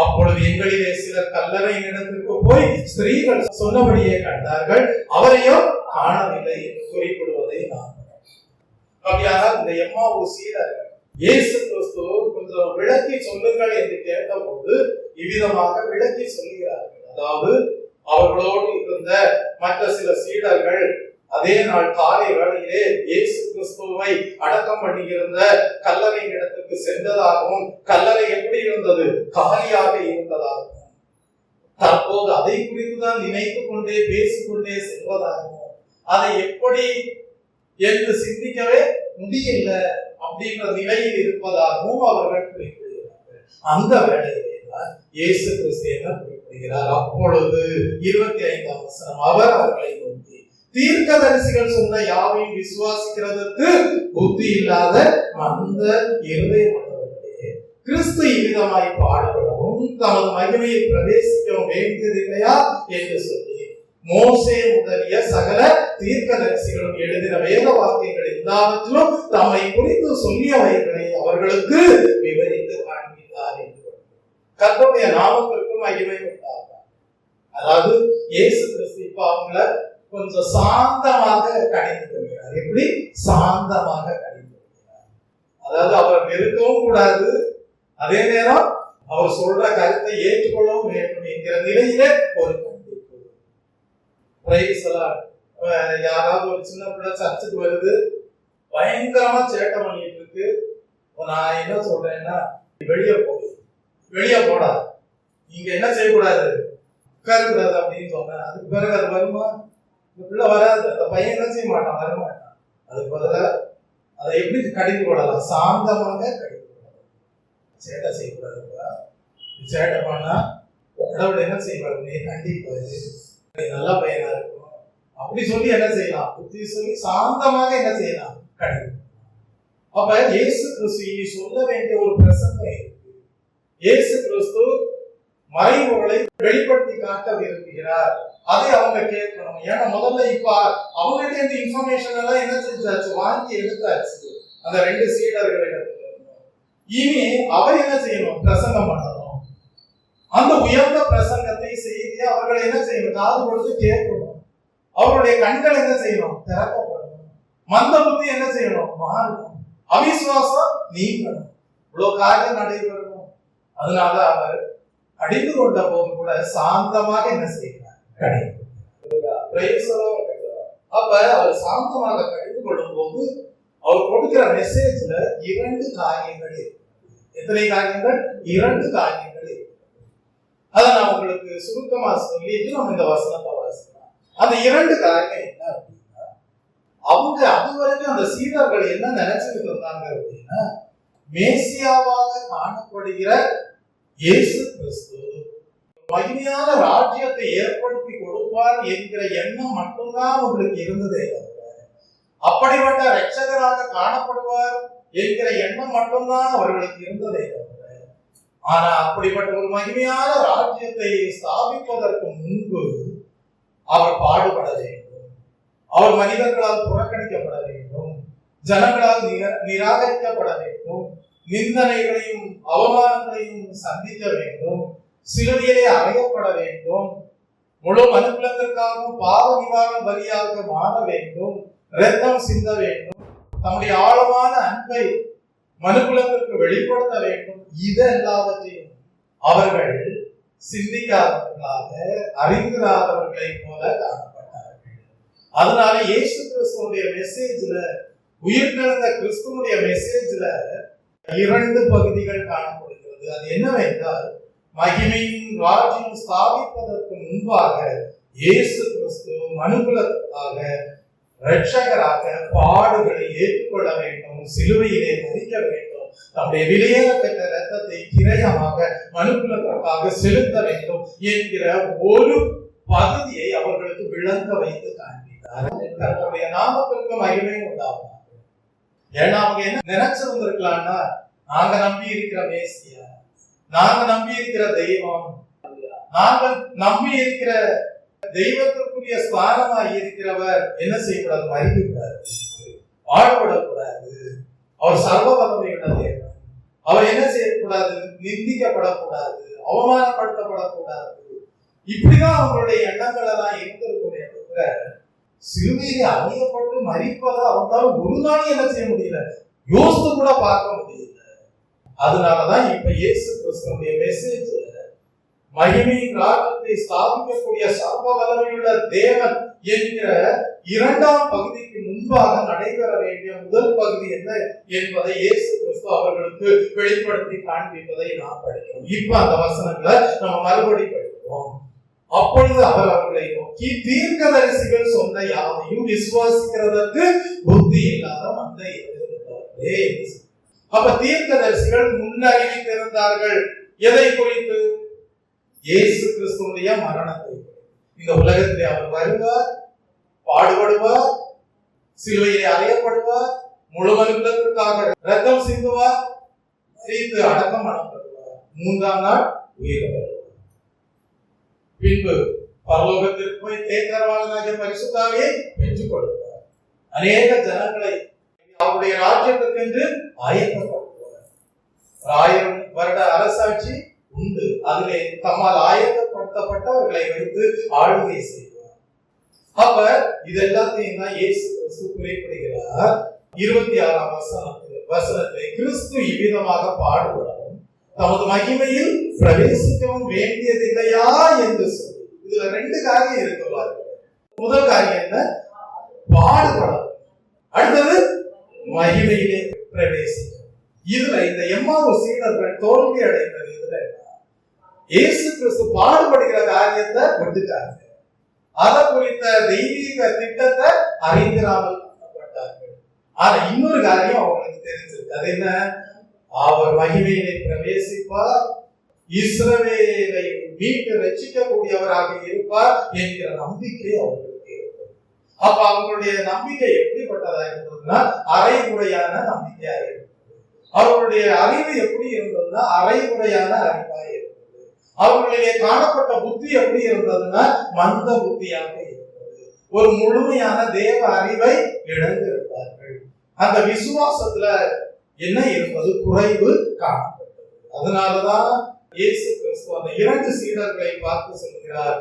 அப்பொழுது எங்களிலே சிலர் கல்லறையின் இடத்திற்கு போய் ஸ்திரீகள் சொன்னபடியே கண்டார்கள், அவரையும் காணவில்லை என்று குறிப்பிடுவதை நாம் அப்படியானால் இந்த எம்மாவு சீடர்கள் இயேசு கிறிஸ்து கொஞ்சம் விளக்கி சொல்லுங்கள் என்று கேட்டபோது இவ்விதமாக விளக்கி சொல்கிறார்கள். அதாவது அவர்களோடு இருந்த மற்ற சில சீடர்கள் அதே நாள் காலை வேளையிலே இயேசு கிறிஸ்துவை அடக்கம் பண்ணியிருந்த கல்லறை இடத்துக்கு சென்றதாகவும், கல்லறை எப்படி இருந்தது, காலியாக இருந்ததாகவும், தற்போது அதை குறித்துதான் நினைத்துக் கொண்டே பேசிக்கொண்டே செல்வதாகவும், அதை எப்படி என்று சிந்திக்கவே முடியல அப்படின்ற நிலையில் இருப்பதாகவும் அவர்கள் குறிப்பிடுகிறார்கள். அந்த வேளையிலே தான் இயேசு கிறிஸ்து என்ன குறிப்பிடுகிறார்? அப்பொழுது 25ஆம் வசனம், அவர் அவர்களை நோக்கி, தீர்க்கதரிசிகள் சொன்ன யாவையும் விசுவாசிக்கிறதற்கு புத்தி இல்லாத அந்த இருதயமுள்ளவர்களே, கிறிஸ்து இவ்விதமாய் பாடுபடவும் தமது மகிமையில் பிரவேசிக்கவும் வேண்டியதில்லையா என்று சொல்லி மோசே முதலிய சகல தீர்க்கதரிசிகளும் எழுதின வேத வாக்கியங்கள் எல்லாவற்றிலும் தம்மை குறித்து சொல்லியவைகளை அவர்களுக்கு விவரித்து காண்பித்தார் என்று கர்த்தருடைய நாமத்திற்கு மகிமை உண்டாகும். அதாவது இயேசு கிறிஸ்து இப்ப அவங்கள கொஞ்சம் சாந்தமாக கடிந்து கொள்கிறார். எப்படி சாந்தமாக கடிந்து கொள்கிறார்? அதாவது அவர் வெறுக்கவும் கூடாது, அதே நேரம் அவர் சொல்ற கருத்தை ஏற்றுக்கொள்ளவும் வேண்டும் என்கிற நிலையிலே ஒரு கண்டிப்பு. யாராவது ஒரு சின்ன பிள்ளை சர்ச்சுக்கு வருது, பயங்கரமா சேட்டை பண்ணிட்டு இருக்கு, நான் என்ன சொல்றேன்னா வெளியே போடாது, நீங்க என்ன செய்யக்கூடாது, உட்காரக்கூடாது அப்படின்னு சொன்னேன். அதுக்கு பிறகு அது வருமா? இந்த பிள்ளை வராது, அந்த பையன் என்ன செய்ய மாட்டான், வரமாட்டான். அதுக்கு பதிலாக அதை எப்படி கடிந்து கொள்ளலாம்? சாந்தமாக கடிந்து கொள்ளலாம். சேட்டை செய்யக்கூடாதுப்பா, சேட்டை பண்ணா கடவுள் என்ன செய்வாரு, நீ கண்டிப்பாரு, நீ நல்ல பையனா இருக்கணும் அப்படி சொல்லி என்ன செய்யலாம், புத்தி சொல்லி சாந்தமாக என்ன செய்யலாம், கடிந்து. அப்ப இயேசு கிறிஸ்து சொல்ல வேண்டிய ஒரு பிரசங்கம் இருக்கு. இயேசு கிறிஸ்து மறைபொருளை வெளிப்படுத்தி காட்ட விரும்புகிறார். அதை அவங்க கேட்கணும். ஏன்னா முதல்ல இப்ப அவங்ககிட்ட இந்த இன்ஃபர்மேஷன் எல்லாம் என்ன செஞ்சாச்சு, வாங்கி எடுத்தாச்சு அந்த 2 சீடர்களிடத்துல. இனி அவர் என்ன செய்யணும், பிரசங்கம் பண்ணணும். அந்த உயர்ந்த பிரசங்கத்தை செய்தி அவர்கள் என்ன செய்யணும், காது கொடுத்து கேட்கணும். அவருடைய கண்கள் என்ன செய்யணும், திறக்கப்படணும். மந்த புத்தி என்ன செய்யணும், மாறணும். அவிசுவாசம் நீங்கணும். இவ்வளவு காரியம் நடைபெறணும். அதனால அவர் அடிந்து கொண்ட போது கூட சாந்தமாக என்ன செய்கிறார், கடிந்து. அப்ப அவர் சாந்தமாக கடிந்து கொள்ளும் போது அவர் கொடுக்கிற மெசேஜ்ல 2 காரியங்கள் இருக்கு. எத்தனை காரியங்கள்? 2 காரியங்கள் இருக்கு. அதை நான் உங்களுக்கு சுருக்கமா சொல்லிட்டு நம்ம இந்த வசனத்தை வாசிக்கலாம். அந்த 2 காரியம் என்ன அப்படின்னா, அவங்க அதுவரைக்கும் அந்த சீடர்கள் என்ன நினைச்சுட்டு இருந்தாங்க அப்படின்னா, மேசியாவாக காணப்படுகிற இயேசு கிறிஸ்து மகிமையான ராஜ்யத்தை ஏற்படுத்தி கொடுப்பார் என்கிற எண்ணம் மட்டும்தான் உங்களுக்கு இருந்ததே தவிர, அப்படிப்பட்ட இரட்சகராக காணப்படுவார் என்கிற எண்ணம் மட்டும்தான் அவர்களுக்கு இருந்ததே தவிர, ஆனா அப்படிப்பட்ட ஒரு மகிமையான ராஜ்யத்தை ஸ்தாபிப்பதற்கு முன்பு அவர் பாடுபட வேண்டும், அவர் மனிதர்களால் புறக்கணிக்கப்பட வேண்டும், ஜனங்களால் நிராகரிக்கப்பட வேண்டும், நிந்தனைகளையும் அவமானங்களையும் சந்திக்க வேண்டும், சிலுவையிலே அறையப்பட வேண்டும், முழு மனுக்குலத்திற்காகவும் பாவ நிவாரண பலியாக மாற வேண்டும், இரத்தம் சிந்த வேண்டும், தம்முடைய ஆழமான அன்பை மனுக்குலத்திற்கு வெளிப்படுத்த வேண்டும். இது எல்லாவற்றையும் அவர்கள் சிந்திக்காதவர்களாக, அறிந்திராதவர்களை போல காணப்பட்டார்கள். அதனால இயேசு கிறிஸ்துவனுடைய மெசேஜ்ல, உயிர்த்தெழுந்த கிறிஸ்துவனுடைய மெசேஜ்ல 2 பகுதிகள் காணப்படுகிறது. அது என்னவென்றால், மகிமையின் ராஜ்யம் ஸ்தாபிப்பதற்கு முன்பாக இயேசு கிறிஸ்து மனுக்குலத்துக்காக இரட்சகராக பாடுகளை ஏற்றுக்கொள்ள வேண்டும், சிலுவையிலே மரிக்க வேண்டும், தம்முடைய விலையேறப்பட்ட இரத்தத்தை கிரயமாக மனுக்குலத்திற்காக செலுத்த வேண்டும் என்கிற ஒரு பகுதியை அவர்களுக்கு விளங்க வைத்து காண்பித்தார். தன்னுடைய நாமத்திற்கு மகிமை உண்டாகும். ஏன்னா அவங்க என்ன நினைச்சிருந்திருக்கலாம்னா, நாங்க நம்பி இருக்கிற மேசியா, நாங்க நம்பி இருக்கிற தெய்வம், நாங்கள் நம்பி இருக்கிற தெய்வத்திற்குரிய ஸ்தானமாய் இருக்கிறவர் என்ன செய்யக்கூடாது, மறிக்கக்கூடாது, பாடுபடக்கூடாது, அவர் சர்வ வல்லமையுள்ள தேவன், அவர் என்ன செய்யக்கூடாது, நிந்திக்கப்படக்கூடாது, அவமானப்படுத்தப்படக்கூடாது. இப்படிதான் அவங்களுடைய எண்ணங்கள் எல்லாம் இருந்திருக்குமே தவிர சிலுவையிலே அறையப்பட்டு மரிப்பதை அவங்களால ஒரு நாளும் என்ன செய்ய முடியல, யோசித்து கூட பார்க்க முடியல. அதனாலதான் இப்ப இயேசு கிறிஸ்துவினுடைய மெசேஜ் மகிமையின் ராஜ்யத்தை ஸ்தாபிக்கக்கூடிய சர்வ வல்லமையுள்ள தேவன் என்கிற இரண்டாம் பகுதிக்கு முன்பாக நடைபெற வேண்டிய முதல் பகுதி என்ன என்பதை இயேசு கிறிஸ்து அவர்களுக்கு வெளிப்படுத்தி காண்பிப்பதை நாம் படிக்கிறோம். இப்ப அந்த வசனங்களை நம்ம மறுபடி படிக்கிறோம். அப்பொழுது அவர் அவர்களை நோக்கி, தீர்க்கதரிசிகள் சொன்ன யாவையும் விசுவாசிக்கிறதற்கு புத்தி இல்லாத மந்தை இருந்தவர்களே. அப்ப தீர்க்கதரிசிகள் முன்னறிவித்திருந்தார்கள். எதை குறித்து? இயேசு கிறிஸ்துவுடைய மரணத்தை. இந்த உலகத்திலே அவர் வருவார், பாடுபடுவார், சிலுவையிலே அறையப்படுவார், முழு மனிதர்களுக்காக ரத்தம் சிந்துவார், மரித்து அடக்கம் பண்ணப்படுவார், மூன்றாம் நாள் உயிர் வருவார். பின்பு பரலோகத்திற்கு போய் தேர்தல்வாளனாகிய பரிசுத்த ஆவியை பெற்றுக் கொடுப்பார். அநேக ஜனங்களை அவருடைய ராஜ்யத்திற்கென்று ஆயத்தப்படுத்துவார். 1000 வருட அரசாட்சி உண்டு. அதிலே தம்மால் ஆயத்தப்படுத்தப்பட்டவர்களை வைத்து ஆளுகை செய்வார். அப்ப இதெல்லாத்தையும் தான் இயேசு கிறிஸ்து குறிப்பிடுகிறார். 26ஆம் வசனத்திலே கிறிஸ்து இவ்விதமாக பாடுபடவும் தமது மகிமையில் பிரவேசிக்கவும் வேண்டியதில்லையா என்று சொல்லி, இதுல 2 காரியம் இருக்கிறார். முதல் காரியம் என்ன? பாடுபடவும். அடுத்தது மகிமையிலே பிரவேசிக்கும். இதுல இந்த எம்மாவு சீடர்கள் தோல்வி அடைந்தது இதுல இயேசு கிறிஸ்து பாடுபடுகிற காரியத்தை விட்டுட்டாங்க. அதை குறித்த தெய்வீக திட்டத்தை அறிந்திராமல் பண்ணப்பட்டார்கள். ஆனா இன்னொரு காரியம் அவங்களுக்கு தெரிஞ்சிருக்கு. அது என்ன? அவர் மகிமையிலே பிரவேசிப்பார், இஸ்ரவேலை மீட்டு ரட்சிக்கக்கூடியவராக இருப்பார் என்கிற நம்பிக்கை அவர்களுக்கு இருக்கும். அப்ப அவங்களுடைய நம்பிக்கை எப்படிப்பட்டதா இருந்ததுன்னா அரைகுறையான நம்பிக்கையா இருந்தது. அவர்களுடைய அறிவு எப்படி இருந்ததுன்னா அரைகுறையான அறிவா இருந்தது. அவர்களிலே காணப்பட்ட புத்தி எப்படி இருந்ததுன்னா மந்த புத்தியாக இருந்தது. ஒரு முழுமையான தேவ அறிவை இழந்திருந்தார்கள். அந்த விசுவாசத்துல என்ன இருந்தது? குறைவு காணப்பட்டது. அதனாலதான் இயேசு கிறிஸ்து அந்த 2 சீடர்களை பார்த்து சொல்கிறார்,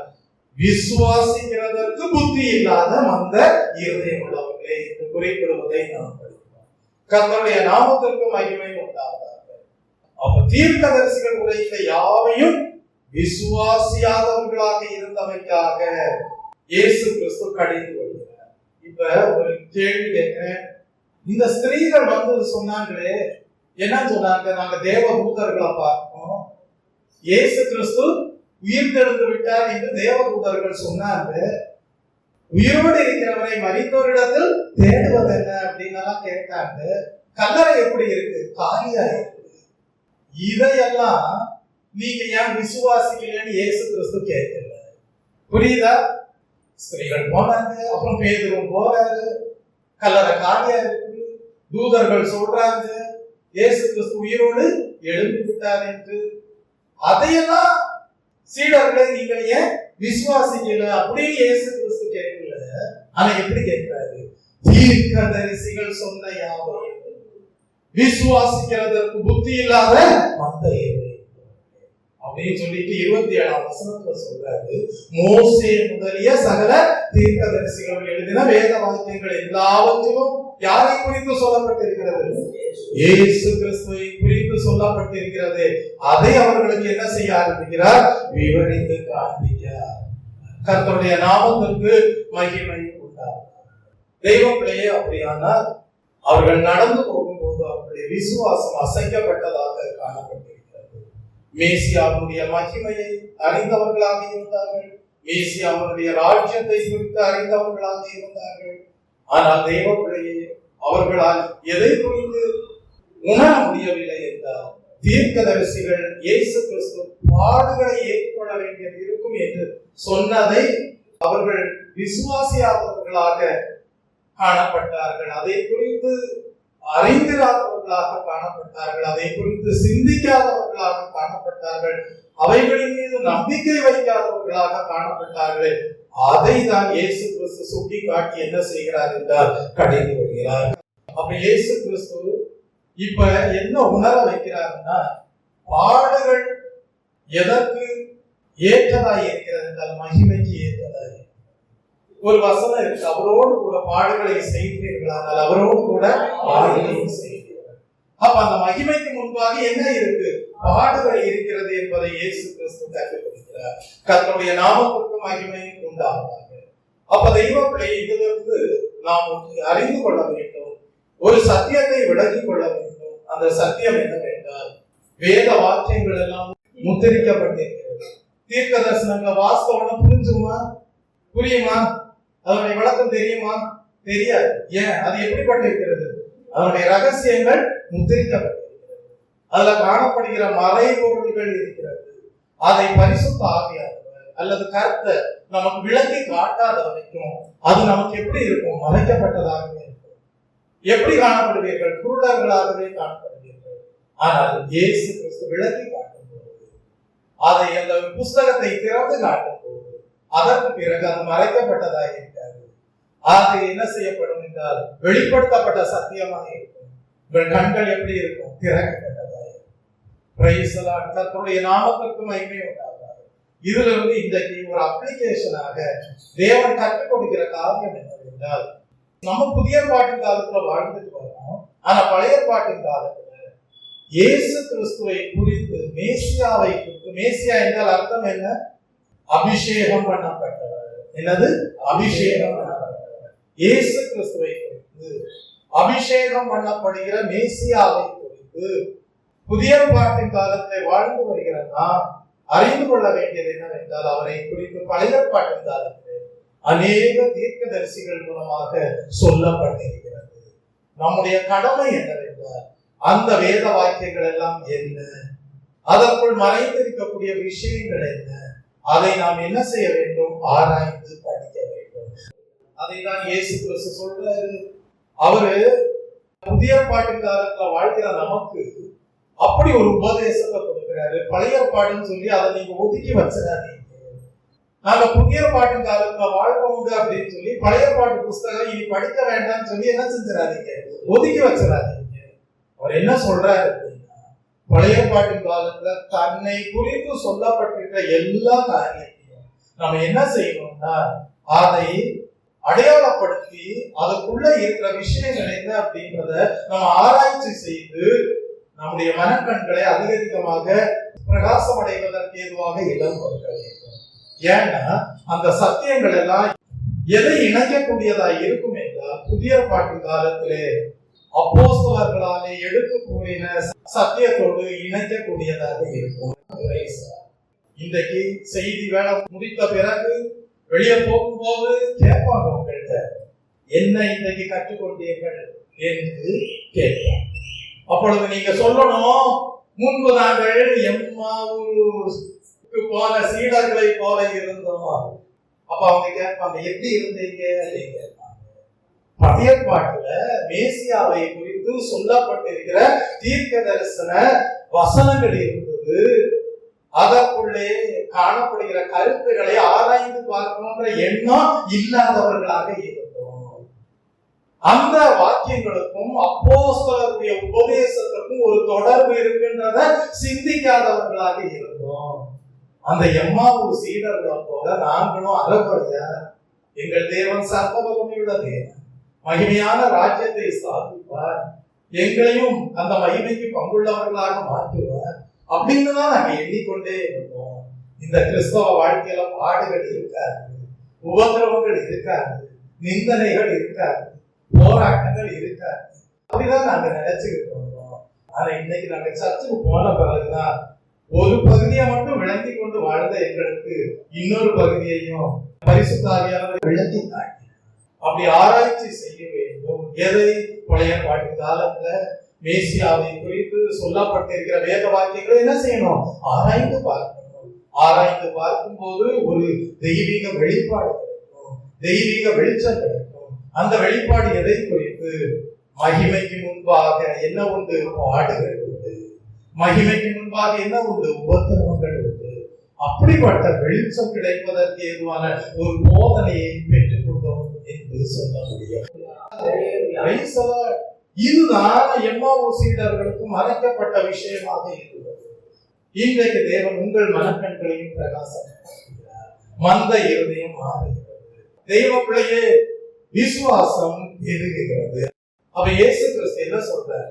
விசுவாசிக்கிறதற்கு புத்தி இல்லாத மந்த இருதயம் உள்ளவர்களே என்று குறிப்பிடுவதை நாம் படிக்கிறோம். கர்த்தருடைய நாமத்திற்கு மகிமை உண்டாவதாக. அப்ப தீர்க்கதரிசிகள் உரைத்த யாவையும் விசுவாசியாதவர்களாக இருந்தமைக்காக இயேசு கிறிஸ்து கடிந்து கொள்கிறார். இப்ப ஒரு கேள்வி கேட்கிறேன். இந்த ஸ்திரீகள் வந்து சொன்னாங்களே, என்ன சொன்னாங்க? நாங்க தேவ தூதர்களை பார்ப்போம், இயேசு கிறிஸ்து உயிர்த்தெழுந்து விட்டார் என்று தேவ தூதர்கள் சொன்னாங்க. உயிரோடு இருக்கிறவரை மரித்தோரிடத்தில் தேடுவது என்ன அப்படின்னு கேட்டாங்க. கல்லறை எப்படி இருக்கு? காலியா இருக்கு. இதையெல்லாம் நீங்க ஏன் விசுவாசிக்கலன்னு இயேசு கிறிஸ்து கேட்கல. புரியுதா? ஸ்திரீகள் போனாங்க, அப்புறம் பேதுரும் போறாரு, கல்லறை காலியா இருக்கு, தூதர்கள் சொல்றாங்க இயேசு கிறிஸ்து உயிரோடு எழுந்து விட்டார் என்று. அதையெல்லாம் சீடர்களை நீங்கள் ஏன் விசுவாசிக்கல அப்படின்னு இயேசு கிறிஸ்து கேட்கல. ஆனா எப்படி கேட்கிறாரு? தீர்க்கதரிசிகள் சொன்ன யாவையும் விசுவாசிக்கிறதற்கு புத்தி இல்லாத மந்த அப்படின்னு சொல்லிட்டு 27ஆம் வசனத்துல சொல்றாரு, மோசே முதலிய சகல தீர்க்கதரிசிகள் எழுதின வேத வாக்கியங்கள் எல்லாவற்றிலும் யாரை குறித்து சொல்லப்பட்டிருக்கிறது? இயேசு கிறிஸ்துவை குறித்து சொல்லப்பட்டிருக்கிறது. அதை அவர்களுக்கு என்ன செய்ய ஆரம்பிக்கிறார்? விவரித்து காண்பிக்கிறார். கர்த்தருடைய நாமத்திற்கு மகிமை உண்டாகும். தெய்வ பிள்ளையே, அப்படியானால் அவர்கள் நடந்து போகும்போது அவர்களுடைய விசுவாசம் அசைக்கப்பட்டதாக காணப்பட்டிருக்கிறது. மேசியாவுடைய மகிமையை அறிந்தவர்களாக இருந்தார்கள். மேசியாவுடைய ராஜ்யத்தை குறித்து அறிந்தவர்களாக இருந்தார்கள். ஆனால் தெய்வ பிள்ளையே, அவர்களால் எதை குறித்து உணர முடியவில்லை என்றால், தீர்க்கதரிசிகள் இயேசு கிறிஸ்து பாடுகளை ஏற்றுக்கொள்ள வேண்டியது இருக்கும் என்று சொன்னதை அவர்கள் விசுவாசியாதவர்களாக காணப்பட்டார்கள். அதை குறித்து அறிந்திராதவர்களாக காணப்பட்டார்கள். அதை குறித்து சிந்திக்காதவர்களாக காணப்பட்டார்கள். அவைகளின் மீது நம்பிக்கை வைக்காதவர்களாக காணப்பட்டார்கள். அதை தான் இயேசு கிறிஸ்து சுட்டி காட்டி என்ன செய்கிறார் என்றால் கடிந்து வருகிறார். அப்ப இயேசு கிறிஸ்து இப்ப என்ன உணர வைக்கிறார்னா, பாடுகள் எதற்கு ஏற்றதாய் இருக்கிறது என்றால் மகிமைக்கு ஏற்றதாய். ஒரு வசனம் இருக்கு, அவரோடு கூட பாடுகளை செய்தீர்களானால் அவரோடு கூட பாடுகளையும் செய்தீர்கள். அப்ப அந்த மகிமைக்கு முன்பாக என்ன இருக்கு? பாடுகள் இருக்கிறது என்பதை இயேசு கிறிஸ்து கற்றுக் கொடுக்கிறார். கர்த்தருடைய நாமத்திற்கு மகிமை உண்டாகுமாக. அப்ப தெய்வ பிள்ளை, இதிலிருந்து நாம் அறிந்து கொள்ள வேண்டும், ஒரு சத்தியத்தை விளங்கிக் கொள்ள வேண்டும். அந்த சத்தியம் என்னவென்றால், வேத வாக்கியங்கள் எல்லாம் முத்திரிக்கப்பட்டிருக்கிறது. தீர்க்க தரிசனங்களை வாஸ்தவம் புரியுமா? அதனுடைய விளக்கம் தெரியுமா? தெரியாது. ஏன்? அது எப்படிப்பட்டிருக்கிறது? அதனுடைய ரகசியங்கள் முத்திரிக்கப்பட்டிருக்கிறது. அதுல காணப்படுகிற மறைபொருள்கள் இருக்கிறது. அதை பரிசுத்த ஆவியானவர் அல்லது கர்த்தர் நமக்கு விளக்கி காட்டாத வரைக்கும் அது நமக்கு எப்படி இருக்கும்? மறைக்கப்பட்டதாகவே இருக்கும். எப்படி காணப்படுவீர்கள்? குருடர்களாகவே காணப்படுவீர்கள். ஆனால் இயேசு கிறிஸ்து விளக்கி காட்டும் போது, அதை அந்த புஸ்தகத்தை திறந்து காட்டும் போது, அதற்கு பிறகு அது மறைக்கப்பட்டதாக இருக்காது. அது என்ன செய்யப்படும் என்றால் வெளிப்படுத்தப்பட்ட சத்தியமாக இருக்கும். உங்கள் கண்கள் எப்படி இருக்கும்? திறக்கப்பட்டதாக இருக்கும். Praise the Lord. கர்த்தருடைய நாமத்திற்கு மகிமை உண்டாவதாக. இதுல இருந்து இன்றைக்கு ஒரு அப்ளிகேஷனாக தேவன் கற்றுக் கொடுக்கிற காரியம் என்னவென்றால், நம்ம புதிய பாட்டின் காலத்துல வாழ்ந்துட்டு வரோம். ஆனா பழைய பாட்டின் காலத்துல இயேசு கிறிஸ்துவை குறித்து, மேசியாவை குறித்து, மேசியா என்றால் அர்த்தம் என்ன? அபிஷேகம் பண்ணப்பட்டவர். என்னது? அபிஷேகம் பண்ணப்பட்டவர். இயேசு கிறிஸ்துவை குறித்து, அபிஷேகம் பண்ணப்படுகிற மேசியாவை குறித்து புதிய பாட்டின் காலத்தில் வாழ்ந்து வருகிற நாம் அறிந்து கொள்ள வேண்டியது என்னவென்றால், அவரை குறித்து பழைய பாட்டின் காலத்தில் அநேக தீர்க்கதரிசிகள் மூலமாக சொல்லப்பட்டிருக்கிறது. நம்முடைய கடமை என்னவென்றால், அந்த வேத வாக்கியங்கள் எல்லாம் என்ன, அதற்குள் மறைந்திருக்கக்கூடிய விஷயங்கள் என்ன, அதை நாம் என்ன செய்ய வேண்டும்? ஆராய்ந்து படிக்க வேண்டும். அதை தான் இயேசு கிறிஸ்து சொல்றாரு. அவரு புதிய பாட்டின் காலத்துல வாழ்கிற நமக்கு அப்படி ஒரு உபதேசத்தை கொடுக்கிறாரு. பழைய பாட்டுன்னு சொல்லி அதை நீங்க ஒதுக்கி வச்சிடாதீங்க. நாங்க புதிய பாட்டின் காலத்துல வாழ்க்கை அப்படின்னு சொல்லி பழைய பாட்டு புஸ்தகம் இனி படிக்க வேண்டாம்னு சொல்லி என்ன செஞ்சிடாதீங்க? ஒதுக்கி வச்சிடாதீங்க. அவர் என்ன சொல்றாரு அப்படின்னா, பழைய பாட்டின் காலத்துல தன்னை குறித்து சொல்லப்பட்டிருக்கிற எல்லா காரியத்தையும் நம்ம என்ன செய்யணும்னா, அதை அடையாளப்படுத்தி அதுக்குள்ள இருக்கிற விஷயங்கள் என்ன அப்படின்றத நம்ம ஆராய்ச்சி செய்து நம்முடைய மனக்கண்களை அதிகமாக பிரகாசம் அடைவதற்கு ஏதுவாக இடம் கொடுக்க வேண்டும். ஏன்னா அந்த சத்தியங்கள் எல்லாம் எதை இணைக்கக்கூடியதா இருக்கும் என்றால், புதிய பாட்டு காலத்திலே அப்போஸ்தலர்களாலே எடுத்து கூறின சத்தியத்தோடு இணைக்கக்கூடியதாக இருக்கும். இன்றைக்கு செய்தி வேலை முடித்த பிறகு வெளியே போகும்போது கேட்பாங்க, உங்கள்கிட்ட என்ன இன்றைக்கு கற்றுக்கொண்டீர்கள் என்று கேட்பாங்க. அப்பொழுது நீங்க சொல்லணும், முன்பு நாங்கள் எம்மாவுக்கு போன சீடர்களை போல இருந்தோம். அப்ப அவங்க கேட்பாங்க, எப்படி இருந்தீங்க அப்படின்னு கேட்பாங்க. பழைய பாட்டுல மேசியாவை குறித்து சொல்லப்பட்டிருக்கிற தீர்க்க தரிசன வசனங்கள் இருந்தது. அதற்குள்ளே காணப்படுகிற கருத்துக்களை ஆராய்ந்து பார்க்கணுன்ற எண்ணம் இல்லாதவர்களாக இருந்தோம். அந்த வாக்கியங்களுக்கும் அப்போஸ்தலருடைய உபதேசத்துக்கும் ஒரு தொடர்பு இருக்கின்றத சிந்திக்காதவர்களாக இருந்தோம். அந்த எம்மாவு சீடர்களை போல நாங்களும் அறப்படியா, எங்கள் தேவன் சர்வவல்லமையுள்ள தேவன், மகிமையான ராஜ்யத்தை ஸ்தாபிப்பார், எங்களையும் அந்த மகிமைக்கு பங்குள்ளவர்களாக மாற்றுவார் அப்படின்னு தான் நாங்க எண்ணிக்கொண்டே இருந்தோம். இந்த கிறிஸ்தவ வாழ்க்கையில பாடுகள் இருக்காது, உபத்திரவங்கள் இருக்காது, நிந்தனைகள் இருக்காது, போராட்டங்கள் இருக்காது, அப்படிதான் நாங்க நினைச்சுக்கிட்டு இருந்தோம். ஆனா இன்னைக்கு நாங்க சர்ச்சுக்கு போன பிறகுதான் ஒரு பகுதியை மட்டும் விளங்கி கொண்டு வாழ்ந்த எங்களுக்கு இன்னொரு பகுதியையும் பரிசுத்த ஆவியானவர் விளக்கி காட்டி, அப்படி ஆராய்ச்சி செய்ய வேண்டும். எதை? பழைய பாட்டு காலத்துல மேசியாவை குறித்து சொல்லப்பட்டிருக்கிற வேத வாக்கியங்களை என்ன செய்யணும்? ஆராய்ந்து பார்க்கணும். ஆராய்ந்து பார்க்கும் போது ஒரு தெய்வீக வெளிப்பாடு கிடைக்கும், தெய்வீக வெளிச்சம் கிடைக்கும். அந்த வெளிப்பாடு எதை குறித்து? மகிமைக்கு முன்பாக என்ன உண்டு? பாடுகள் உண்டு. மகிமைக்கு முன்பாக என்ன உண்டு? உபத்திரவங்கள் உண்டு. அப்படிப்பட்ட வெளிச்சம் கிடைப்பதற்கு ஏதுவான ஒரு போதனையை பெற்றுக் கொண்டோம் என்று சொல்ல முடியும். இதுதான் எம்மாவு சீடர்களுக்கு மறைக்கப்பட்ட விஷயமாக இருந்தது. இன்றைக்கு தேவன் உங்கள் மனக்கண்களையும் பிரகாசம் மந்த இருதயம் மாறுகிறது. தெய்வ பிள்ளையே, விசுவாசம் பெருகுகிறது. அப்ப இயேசு கிறிஸ்து என்ன சொல்றார்?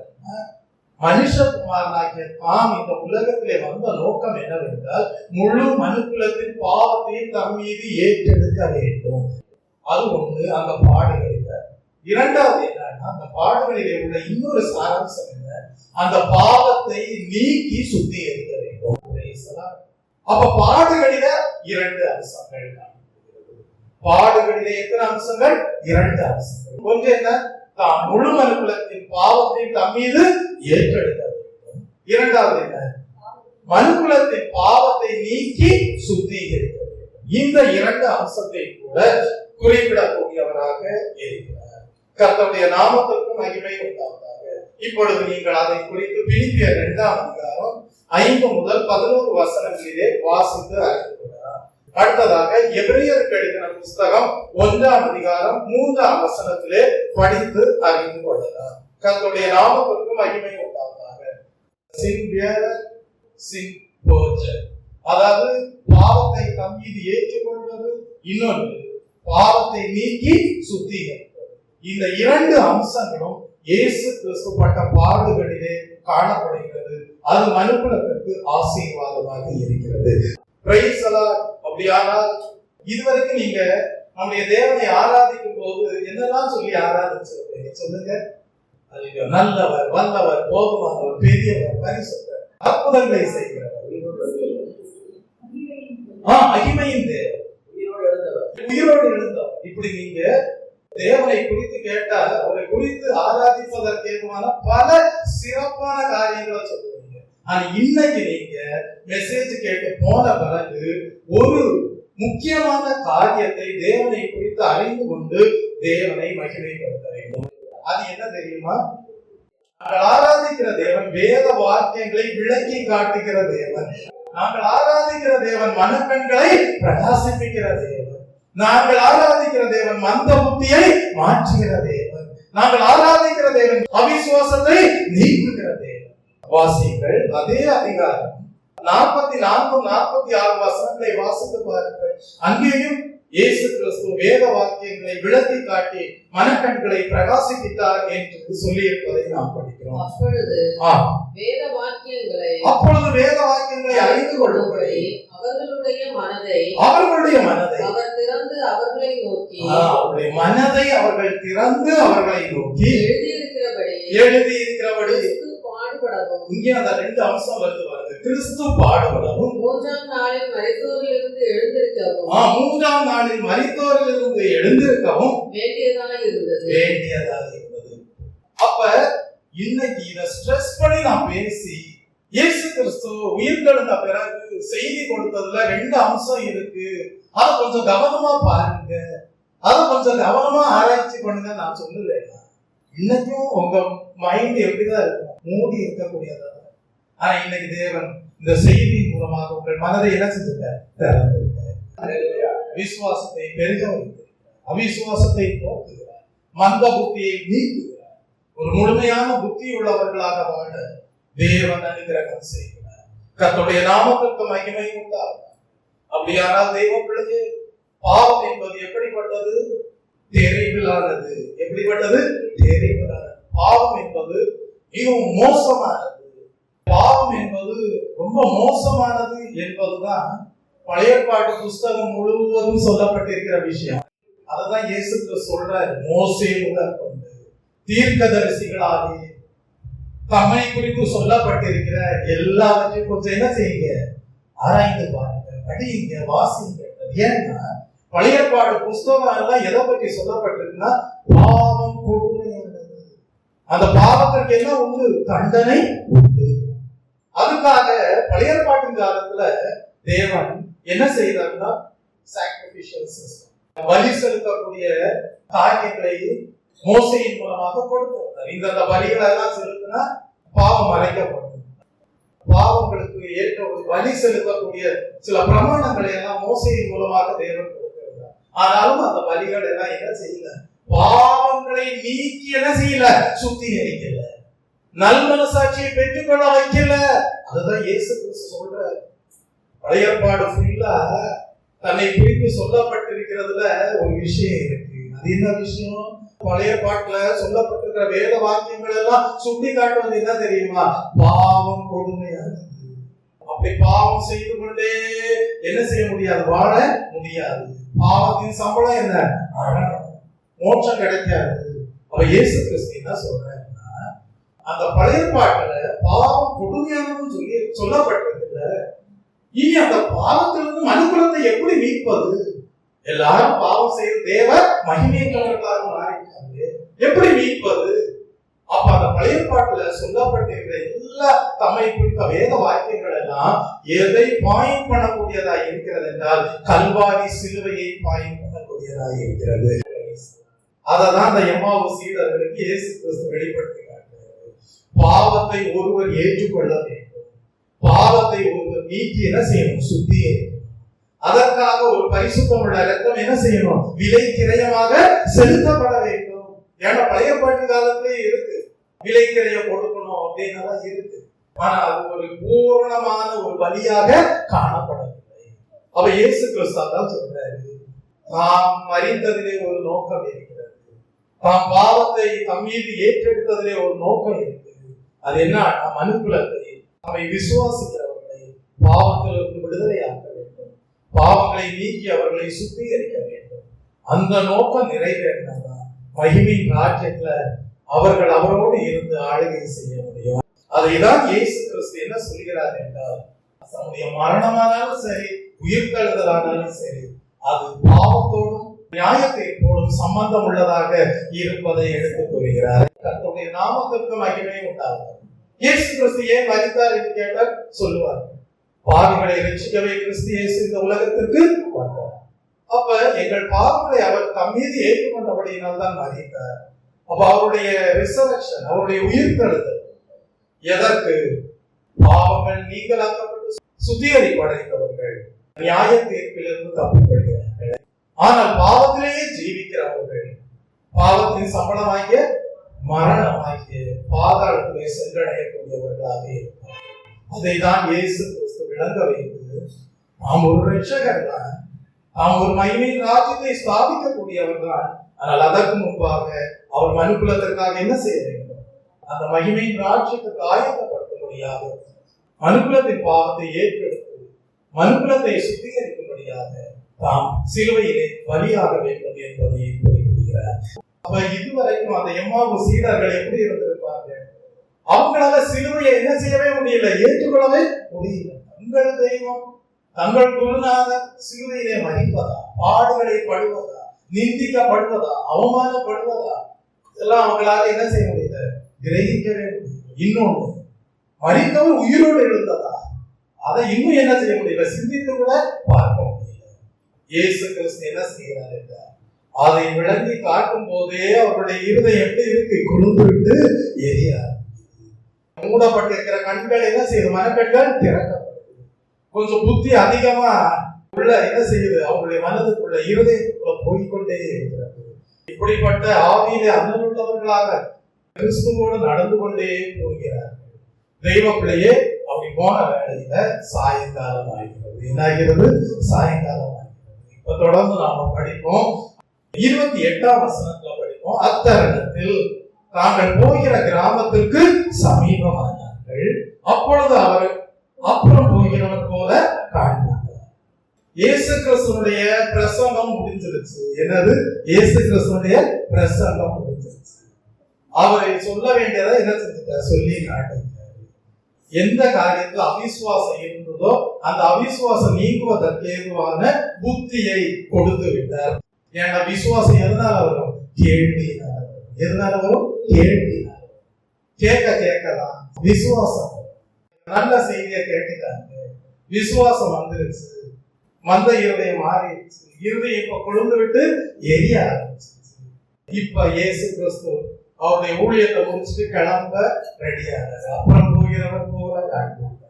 மனுஷகுமாரனாகிய தாம் இந்த உலகத்திலே வந்த நோக்கம் என்னவென்றால் முழு மனுக்குலத்தின் பாவத்தையும் தம் மீது ஏற்றெடுக்க வேண்டும். அது ஒண்ணு, அந்த பாடுகளில். இரண்டாவது என்னன்னா, அந்த பாடுகளிலே உள்ள இன்னொரு சாராம்சம் என்ன? அந்த பாவத்தை நீக்கி சுத்திகரிக்க வேண்டும். அப்ப பாடுகளில இரண்டு அம்சங்கள். பாடுகளிலே எத்தனை அம்சங்கள்? இரண்டு அம்சங்கள். ஒன்று என்ன? தாம் முழு மனுக்குலத்தின் பாவத்தை தம் மீது ஏற்றெடுக்க வேண்டும். இரண்டாவது என்ன? மனுக்குலத்தின் பாவத்தை நீக்கி சுத்திகரிக்க வேண்டும். இந்த இரண்டு அம்சத்தை கூட குறிப்பிடக்கூடியவராக இருக்கிறார். கர்த்தருடைய நாமத்திற்கு மகிமை உண்டாவதாக. இப்பொழுது நீங்கள் அதை குறித்து பிலிப்பியர் 2ஆம் அதிகாரம் 5 முதல் 11 வசனங்களிலே வாசித்து அறிந்து கொள்ளலாம். அடுத்ததாக எபிரேயருக்கு எழுதின புஸ்தகம் 1ஆம் அதிகாரம் 3ஆம் வசனத்திலே படித்து அறிந்து கொள்ளலாம். கர்த்தருடைய நாமத்திற்கு மகிமை உண்டாவதாக. அதாவது பாவத்தை தம் மீது ஏற்றுக்கொள்வது, இன்னொன்று பாவத்தை நீக்கி சுத்திகரிப்பது. இந்த இரண்டு அம்சங்களும் இயேசு கிறிஸ்து பட்ட பாடுகளிலே காணப்படுகிறது. அது மனுக்குலத்திற்கு ஆசீர்வாதமாக இருக்கிறது. Praise the Lord. அப்படியானால் இதுவரைக்கும் நீங்க நம்முடைய தேவனை ஆராதிக்கும் போது என்னெல்லாம் சொல்லி ஆராதிச்சிருக்கீங்க சொல்லுங்க? நல்லவர், வல்லவர், போதுமானவர், பெரியவர், பரிசுத்தர், அற்புதங்களை செய்கிறவர், மகிமையின் தேவன், உயிரோடு எழுந்தவர். இப்படி நீங்க தேவனை குறித்து கேட்டால் அவரை குறித்து ஆராதிப்பதற்கேதுவான பல சிறப்பான காரியங்களை சொல்லுவீங்க. ஆனா இன்னைக்கு நீங்க மெசேஜ் கேட்டு போன பிறகு ஒரு முக்கியமான காரியத்தை தேவனை குறித்து அறிந்து கொண்டு தேவனை மகிமைப்படுத்த வேண்டும். அது என்ன தெரியுமா? நாங்கள் ஆராதிக்கிற தேவன் வேத வாக்கியங்களை விளக்கி காட்டுகிற தேவன். நாங்கள் ஆராதிக்கிற தேவன் மனக்கண்களை பிரகாசிப்பிக்கிற தேவன். நாங்கள் ஆராதிக்கிற தேவன் மந்த புத்தியை மாற்றுகிற தேவன். நாங்கள் ஆராதிக்கிற தேவன் அவிசுவாசத்தை நீக்குகிற தேவன். வாசிங்கள் அதே அதிகாரம் 44, 46 வசனங்களை வாசித்து பாருங்கள். அங்கேயும் இயேசு கிறிஸ்து வேத வாக்கியங்களை விளக்கி காட்டி மனக்கண்களை பிரகாசிப்பித்தார் என்று சொல்லி இருப்பதை நாம் படிக்கிறோம். அப்பொழுது வேத வாக்கியங்களை அறிந்து கொள்ளும்படி அவர்களுடைய மனதை அவர் திறந்து அவர்களை நோக்கி அவர்கள் திறந்து அவர்களை நோக்கி எழுதியிருக்கிறபடி இங்கே அந்த ரெண்டு அம்சம் வருது பாருங்க. கிறிஸ்து பாடுபடவும் 3ஆம் நாளில் மரித்தோரிலிருந்து எழுந்திருக்கவும் வேண்டியதாக இருந்தது. அப்ப இன்னைக்கு இதை ஸ்ட்ரெஸ் பண்ணி நான் பேசி இயேசு கிறிஸ்து உயிர்த்தெழுந்த பிறகு செய்தி கொடுத்ததுல ரெண்டு அம்சம் இருக்கு, அதை கொஞ்சம் கவனமா பாருங்க, அதை கொஞ்சம் கவனமா ஆராய்ச்சி பண்ணுங்க நான் சொல்லல. இன்னைக்கும் உங்க மைண்ட் எப்படிதான் இருக்கும்? மூடி இருக்கக்கூடியதா. ஆனா இன்னைக்கு தேவன் இந்த செய்தி மூலமாக உங்கள் மனதை என்ன செஞ்சிருக்கார்? திறந்திருக்கார். விசுவாசத்தை பெருக வைக்கிறார், அவிசுவாசத்தை போக்குகிறார், மந்த புத்தியை நீக்குகிறார். ஒரு முழுமையான புத்தி உள்ளவர்களாக வாழ தேவன் அனுகிரகம் செய்கிறார். கர்த்தருடைய நாமத்திற்கு மகிமை உண்டாகும். அப்படியானால் தெய்வ பிள்ளையே, பாவம் என்பது எப்படிப்பட்டது? தெரிவிலானது. எப்படிப்பட்டது? தெரிவிலானது. பாவம் என்பது மிகவும் மோசமானது. பாவம் என்பது ரொம்ப மோசமானது என்பதுதான் பழைய ஏற்பாட்டு புஸ்தகம் முழுவதும் சொல்லப்பட்டிருக்கிற விஷயம். அததான் இயேசு கிறிஸ்து சொல்றார். மோசே முதல் கொண்டு தீர்க்கதரிசிகளாகி தம்மை குறித்து சொல்லப்பட்டிருக்கிற எல்லாவற்றையும் கொஞ்சம் என்ன செய்யுங்க? ஆராய்ந்து பாருங்க, படியுங்க, வாசிங்க. ஏன்னா பழைய ஏற்பாடு புஸ்தகம் எல்லாம் எதை பற்றி சொல்லப்பட்டிருக்குன்னா பாவம் கொடுமையானது. அந்த பாவத்திற்கு என்ன உண்டு? தண்டனை உண்டு. அதுக்காக பழைய ஏற்பாட்டின் காலத்துல தேவன் என்ன செய்தார்னா சாக்ரிஃபிஷியல் சிஸ்டம், பலி செலுத்தக்கூடிய காரியங்களை மோசையின் மூலமாக கொடுத்தார். இந்த பலிகளை எல்லாம் செலுத்தினா பாவம் மறைக்கப்படும். பாவங்களுக்கு ஏற்ற ஒரு பலி செலுத்தக்கூடிய சில பிரமாணங்களை எல்லாம் மோசையின் மூலமாக தேவன் கொடுத்திருந்தார். ஆனாலும் அந்த பலிகள் எல்லாம் என்ன செய்யல? பாவங்களை நீக்கி என்ன செய்யல? சுத்திகரிக்கல, நல் மனசாட்சியை பெற்றுக்கொள்ள வைக்கல. அதுதான் இயேசு கிறிஸ்து சொல்ற பழைய ஏற்பாடு ஃபுல்லா தன்னை குறித்து சொல்லப்பட்டிருக்கிறதுல ஒரு விஷயம் இருக்கு. அது என்ன விஷயம்? பழைய பாட்டுல சொல்லப்பட்டிருக்கிற வேத வாக்கியங்கள் எல்லாம் சுட்டி காட்டுவது என்ன தெரியுமா? பாவம் கொடுமையானது. அப்படி பாவம் செய்து கொண்டே என்ன செய்ய முடியாது? வாழ முடியாது. பாவத்தின் சம்பளம் என்ன? மோட்சம் கிடைக்காது. அப்ப இயேசு கிறிஸ்து என்ன சொல்றாருன்னா, அந்த பழைய பாட்டுல பாவம் கொடுமையானதுன்னு சொல்லி சொல்லப்பட்டிருக்குல்ல, இனி அந்த பாவத்திலிருந்து மனுக்குலத்தை எப்படி மீட்பது? எல்லாரும் பாவம் செய்து தேவ மகிமையற்றவர்களாக மாறிட்டாங்க, எப்படி மீட்பது? அப்ப அந்த பழைய பாட்டுல சொல்லப்பட்டிருக்கிற எல்லா தம்மை குறித்த வேத வாக்கியங்கள் எல்லாம் எதை பாயிண்ட் பண்ணக்கூடியதா இருக்கிறது என்றால் கல்வாரி சிலுவையை பாயிண்ட் பண்ணக்கூடியதா இருக்கிறது. அததான் அந்த எம்மாவு சீடர்களுக்கு இயேசு கிறிஸ்து வெளிப்படுத்தி காட்டுகிறார். பாவத்தை ஒருவர் ஏற்றுக்கொள்ள வேண்டும், பாவத்தை ஒருவர் நீக்கி என்ன செய்யணும்? சுத்திகரிக்கணும். அதற்காக ஒரு பரிசுத்தமுள்ள இரத்தம் என்ன செய்யணும்? விலை கிரயமாக செலுத்தப்பட வேண்டும். ஏன்னா பழைய பாட்டு காலத்திலே இருக்கு, விலை கிரயம் கொடுக்கணும் அப்படின்னு இருக்கு. ஆனா அது ஒரு பூரணமான ஒரு பலியாக காணப்படவில்லை. அப்ப இயேசு கிறிஸ்து தான் சொல்றாரு, தாம் மரித்ததிலே ஒரு நோக்கம் இருக்கிறது, தாம் பாவத்தை தம் மீது ஏற்றெடுத்ததிலே ஒரு நோக்கம் இருக்குது. அது என்ன? மனுக்குலத்தை நம்மை விசுவாசிக்கிறவர்களை பாவத்திலிருந்து விடுதலையாக்க வேண்டும், பாவங்களை நீக்கி அவர்களை சுத்திகரிக்க வேண்டும். அந்த நோக்கம் நிறைவேறினதான் மகிமை ராஜ்யத்துல அவர்கள் அவரோடு இருந்து ஆளுகை செய்ய முடியும். அதைதான் இயேசு கிறிஸ்து என்ன சொல்கிறார் என்றால், தன்னுடைய மரணமானாலும் சரி, உயிர்த்தெழுதலானாலும் சரி, அது பாவத்தோடும் நியாயத்தீர்ப்போடும் சம்பந்தம் உள்ளதாக இருப்பதை எடுத்துக் கூறுகிறார். கர்த்தருடைய நாமத்திற்கு மகிமை உண்டாகும். இயேசு கிறிஸ்து ஏன் மரித்தார் என்று கேட்டால் சொல்லுவார், பாவிகளை ரட்சிக்கவே கிறிஸ்து இயேசு இந்த உலகத்திற்கு வந்தார். அப்ப எங்கள் பாவங்களை அவர் தம் மீது ஏற்றுக்கொண்டபடியினால் தான் மரித்தார். அப்ப அவருடைய ரிசரக்ஷன், அவருடைய உயிர்த்தெழுதல் எதற்கு? பாவங்கள் நீங்களாக்கப்பட்டு சுத்திகரிப்படைந்தவர்கள் நியாய தீர்ப்பிலிருந்து தப்பிக்கொள்கிறார்கள். ஆனால் பாவத்திலேயே ஜீவிக்கிறவர்கள் பாவத்தின் சம்பளமாகிய மரணமாகிய பாதாளத்திலே சென்றடையக்கூடியவர்களாக இருப்பார். அதை தான் இயேசு கிறிஸ்து விளங்க வைத்து, நாம் ஒரு ரட்சகர் தான், நாம் ஒரு மகிமையின் ராஜ்யத்தை ஸ்தாபிக்கக்கூடியவர் தான். ஆனால் அதற்கு முன்பாக அவர் மனுக்குலத்திற்காக என்ன செய்ய வேண்டும்? அந்த மகிமையின் ராஜ்யத்துக்கு ஆயத்தப்படுத்தும்படியாக மனுக்குலத்தின் பாவத்தை ஏற்றெடுத்து மனுக்குலத்தை சுத்திகரிக்கும்படியாக தாம் சிலுவையிலே பலியாக வேண்டும் என்பதை குறிப்பிடுகிறார். அப்ப இதுவரைக்கும் அந்த எம்மாவு சீடர்கள் எப்படி இருந்திருப்பாங்க? அவங்களால சிலுவையை என்ன செய்யவே முடியல, ஏற்றுக்கொள்ளவே முடியல. தங்கள் தெய்வம், தங்கள் குருநாதர் சிலுவையிலே மறிப்பதா, பாடுகளை படுவதா, நிந்திக்கப்படுவதா, அவமானப்படுவதா, இதெல்லாம் அவங்களால என்ன செய்ய முடியல, கிரகிக்கவே முடியல. இன்னொன்று, மரித்தவர் உயிரோடு எழுந்ததா, அதை இன்னும் என்ன செய்ய முடியல, சிந்தித்து கூட பார்க்க முடியல. இயேசு கிறிஸ்து என்ன செய்கிறார் என்றால், அதை விளங்கி காட்டும் போதே அவருடைய இருதயம் எப்படி இருக்கு? குழுந்து விட்டு எரியார். மூடப்பட்டிருக்கிற கண்கள் என்ன செய்யுது? மனக்கண்கள் திறக்கப்படுது. கொஞ்சம் புத்தி அதிகமா உள்ள என்ன செய்யுது? அவருடைய மனதுக்குள்ள இருதயத்துக்குள்ள போய்கொண்டே இருக்கிறது. இப்படிப்பட்ட ஆவியிலே அண்ணனுள்ளவர்களாக கிறிஸ்துவோடு நடந்து கொண்டே போகிறார்கள். தெய்வ பிள்ளையே அப்படி போன வேளையில சாயங்காலம் ஆகிறது. என்ன ஆகிறது? சாயங்காலம் ஆகிறது. இப்ப தொடர்ந்து நாம படிப்போம். 28ஆம் வசனத்துல படிப்போம். அத்தருணத்தில் தாங்கள் போகிற கிராமத்திற்கு சமீபமானார்கள். அப்பொழுது அவர் அப்புறம் போகிறவர் போல காண்பார்கள். இயேசு கிறிஸ்துடைய பிரசங்கம் முடிஞ்சிருச்சு. என்னது? இயேசு கிறிஸ்துடைய பிரசங்கம் முடிஞ்சிருச்சு. அவரை சொல்ல வேண்டியதை என்ன செஞ்சுட்டார்? சொல்லி காட்டுகிறார். எந்த காரியத்தில் அவிசுவாசம் இருந்ததோ அந்த அவிசுவாசம் நீக்குவதற்கு ஏதுவான புத்தியை கொடுத்து விட்டார். ஏன்னா விசுவாசம் எதனால வரும்? கேள்வியினால வரும். எதனால வரும்? கேள்வியினால. கேட்க கேட்கலாம் விசுவாசம். நல்ல செய்தியை கேட்டுட்டாங்க, விசுவாசம் வந்துருச்சு, மந்த இருதயம் மாறிடுச்சு, இருதயம் இப்ப கொழுந்து விட்டு எரிய ஆரம்பிச்சிருச்சு. இப்ப இயேசு கிறிஸ்து அவருடைய ஊழியத்தை முடிச்சுட்டு கிளம்ப ரெடியானாரு. அப்புறம் போகிறவர் போல காண்பாங்க.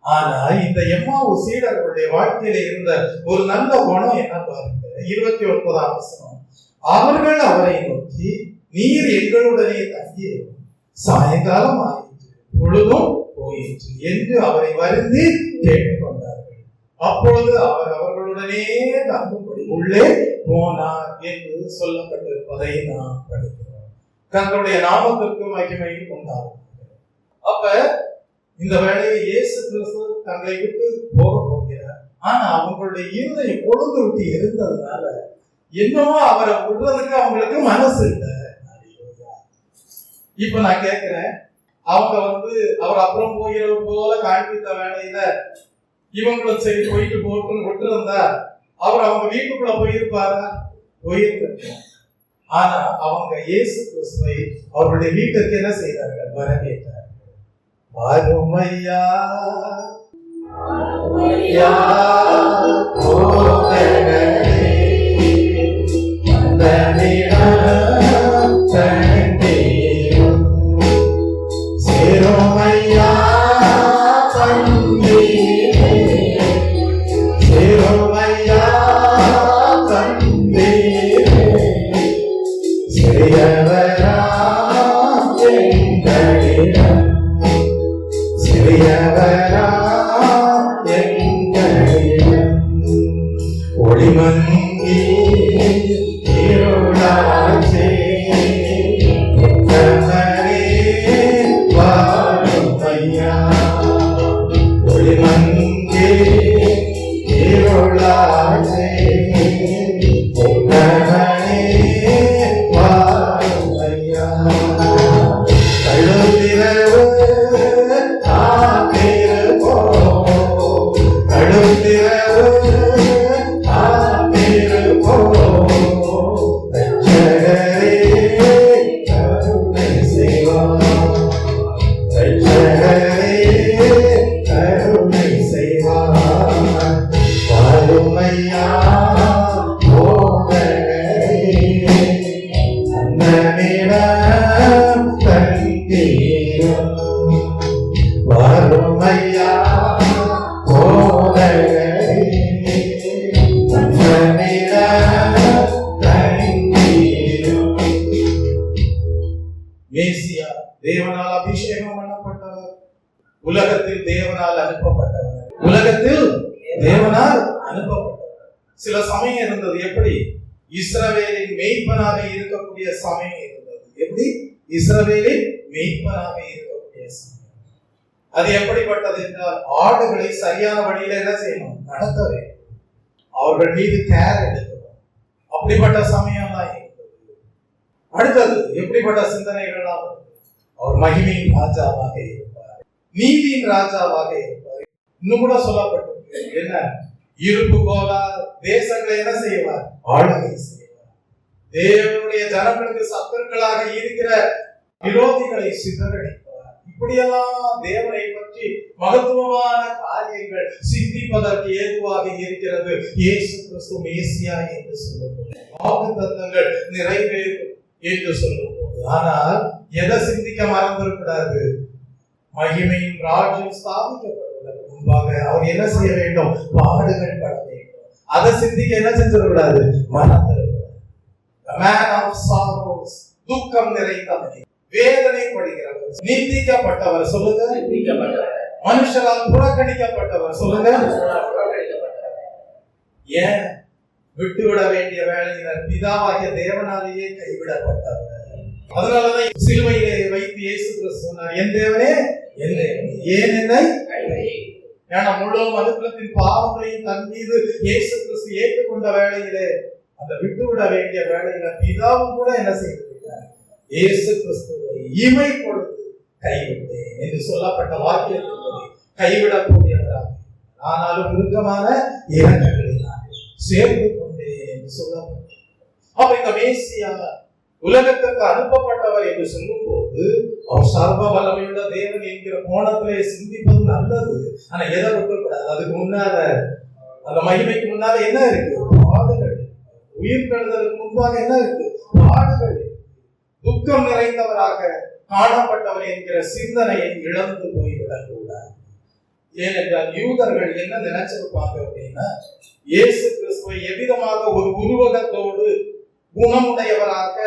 ஆனா இந்த எம்மாவு சீடர்களுடைய வாழ்க்கையில இருந்த ஒரு நல்ல குணம் என்ன பாருங்க. 29ஆம் வசனம். அவர்கள் அவரை நோக்கி, நீர் எங்களுடனே தங்கியதும் சாயங்காலம் ஆயிற்று, பொழுதும் போயிற்று என்று அவரை வருந்தி கேட்டுக்கொண்டார்கள். அப்பொழுது அவர் அவர்களுடனே தங்கும்படி உள்ளே போனார் என்று சொல்லப்பட்டிருப்பதை நாம் படிக்கிறோம். தங்களுடைய நாமத்திற்கு மகிமை உண்டாகும். அப்ப இந்த வேளையை இயேசு கிறிஸ்து தங்களை விட்டு போக போகிறார். ஆனா அவங்களுடைய இருதயம் கொழுந்து விட்டு இருந்ததுனால என்னவோ அவரை விடுறதுக்கு அவங்களுக்கு மனசு இல்லை. இப்ப நான் கேட்கிறேன், அவங்க அவர் அப்புறம் போகிறவர் போல காண்பித்த வேலையில இவங்களும் சரி போயிட்டு போட்டுன்னு விட்டு இருந்தா அவர் அவங்க வீட்டுக்குள்ள போயிருப்பாரா? போயிருக்க. ஆனா அவங்க இயேசு கிறிஸ்துவை அவருடைய வீட்டுக்கு என்ன செய்தார்கள்? வரவேற்றார்கள். அருமையா அருமையா மேசியா தேவனால் அபிஷேகம் பண்ணப்பட்டவர், உலகத்தில் தேவனால் அனுப்பப்பட்டவர், உலகத்தில் தேவனால் அனுப்பப்பட்டவர். சில சமயம் இருந்தது, எப்படி இஸ்ரவேலின் மேய்ப்பனாக இருக்கக்கூடிய சமயம் இருந்தது. எப்படி இஸ்ரவேலின் மேய்ப்பனாக இருக்கக்கூடிய சமயம். அது எப்படிப்பட்டது என்றால், ஆடுகளை சரியான வழியில என்ன செய்யணும்? நடத்த வேண்டும். அவர்கள் மீது கேர் எடுக்கணும். அப்படிப்பட்ட சமயம் தான். அடுத்தது எப்படிப்பட்ட சிந்தனைகள்லாம்? அவர் மகிமையின் ராஜாவாக இருப்பார், நீதியின் ராஜாவாக இருப்பார். இன்னும் கூட சொல்லப்பட்டிருக்கு, என்ன இருப்பு போலா தேசங்களை என்ன செய்வார்? ஆளுகை செய்வார். தேவனுடைய ஜனங்களுக்கு சத்துருக்களாக இருக்கிற விரோதிகளை சிதறடிப்பார். இப்படியெல்லாம் தேவனை பற்றி மகத்துவமான காரியங்கள் சிந்திப்பதற்கு ஏதுவாக இருக்கிறது. இயேசு கிறிஸ்து மேசியா என்று சொல்லும்போது, வாக்குத்தத்தங்கள் நிறைவேறும் என்று சொல்லும்போது, ஆனால் எதை சிந்திக்க மறந்துவிடக்கூடாது? மகிமையின் ராஜ்யம் ஸ்தாபிக்கப்படுவதற்கு முன்பாக அவர் என்ன செய்ய வேண்டும்? பாடுகள் பட வேண்டும். அதை சிந்திக்க என்ன செஞ்சிடக்கூடாது? மறந்துவிடக்கூடாது. Man of sorrows, துக்கம் நிறைந்தவர், வேதனைப்படுகிறவர், நிந்திக்கப்பட்டவர். சொல்லுங்க, மனுஷரால் புறக்கணிக்கப்பட்டவர். சொல்லுங்க, ஏன் விட்டுவிட வேண்டிய வேலையினர் பிதாவாகிய தேவனாலேயே கைவிடப்பட்டவர். அதனாலதான் சிலுவையிலே வைத்து இயேசு கிறிஸ்து சொன்னார், என் தேவனே என் தேவனே ஏன் என்னை கைவிட்டீர்? ஏன்னா முழு மனுக்குலத்தின் பாவங்களையும் தன் மீது இயேசு கிறிஸ்து ஏற்றுக்கொண்ட வேளையிலே, அந்த விட்டுவிட வேண்டிய வேளையில பிதாவும் கூட என்ன செய்திருக்கிறார்? இயேசு கிறிஸ்துவை இமை பொழுது கைவிட்டேன் என்று சொல்லப்பட்ட வாக்கியத்தின்படி கைவிடக்கூடியவராக, ஆனாலும் இறுக்கமான இரக்கங்களினால் சேர்ந்து கொண்டேன் என்று சொல்லப்பட்டது. அப்ப இந்த மேசியா உலகத்திற்கு அனுப்பப்பட்டவர் என்று சொல்லும் போது, அவர் சர்வ வல்லமையுள்ள தேவன் என்கிற கோணத்திலே சிந்திப்பது நல்லது. ஆனா எதை விட்டுக்கூடாது? அதுக்கு முன்னால, அந்த மகிமைக்கு முன்னால என்ன இருக்கு? பாடுகள். உயிர்த்தெழுதலுக்கு முன்பாக என்ன இருக்கு? பாடுகள். துக்கம் நிறைந்தவராக காணப்பட்டவர் என்கிற சிந்தனையை இழந்து போய்விடக் கூடாது. ஏனென்றால் யூதர்கள் என்ன நினைச்சிருப்பாங்க அப்படின்னா, இயேசு கிறிஸ்துவை எவ்விதமாக ஒரு உருவகத்தோடு குணமுடையவராக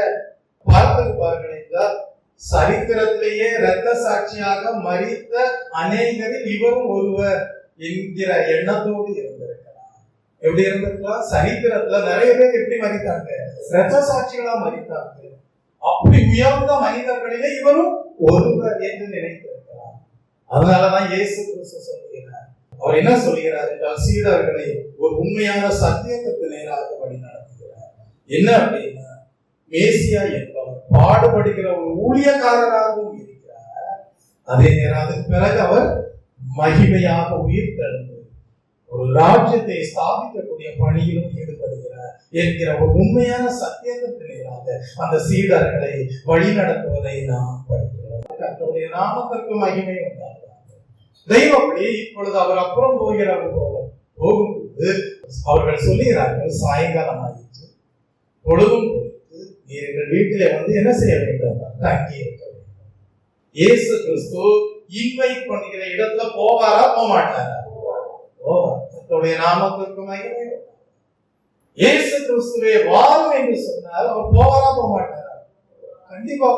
பார்த்திருப்பார்கள் என்றால், சரித்திரத்திலேயே இரத்த சாட்சியாக மரித்த அநேகரில் இவரும் ஒருவர் என்கிற எண்ணத்தோடு இருந்திருக்கலாம். எப்படி இருந்திருக்கலாம்? சரித்திரத்துல நிறைய பேர் எப்படி மரித்தாங்க? இரத்த சாட்சிகளா மரித்தாங்க. அப்படி உயர்ந்த மனிதர்களிலே இவரும் ஒருவர் என்று நினைத்திருக்கிறார். அதனாலதான் இயேசு கிறிஸ்து சொல்லுகிறார். அவர் என்ன சொல்லுகிறார் என்றால், சீடர்களை ஒரு உண்மையான சத்தியத்திற்கு நேராக வழி நடத்துகிறார். என்ன அப்படின்னா, மேசியா என்பவர் பாடுபடுகிற ஒரு ஊழியக்காரராகவும் இருக்கிறார். அதே நேரம் அதுக்கு பிறகு அவர் மகிமையாக உயிர் தெழுந்து ஒரு ராஜ்யத்தை ஸ்தாபிக்கக்கூடிய பணியிலும் ஈடுபடுகிறார் என்கிற ஒரு உண்மையான சத்தியத்திற்கு நேராக அந்த சீடர்களை வழி நடத்துவதை நாம் படிக்கிறோம். கர்த்தருடைய நாமத்திற்கு மகிமை உண்டாகும். தெய்வப்படி இப்பொழுது அவர் அப்புறம் போகிறவர் போகும்போது அவர்கள் சொல்லுகிறார்கள், சாயங்காலம் ஆயிற்று, பொழுதும் போயிட்டு, நீர் எங்கள் வீட்டிலே வந்து என்ன செய்ய வேண்டும்? தங்கி இருக்க வேண்டும். இயேசு கிறிஸ்து இன்வைட் பண்ணுகிற இடத்துல போவாரா போக மாட்டாரா? போவார். கர்த்தருடைய நாமத்திற்கு மகிமை. இயேசு கிறிஸ்துவே வாரும் என்று சொன்னால் அவர் போவாரா போக மாட்டாரா? கண்டிப்பா.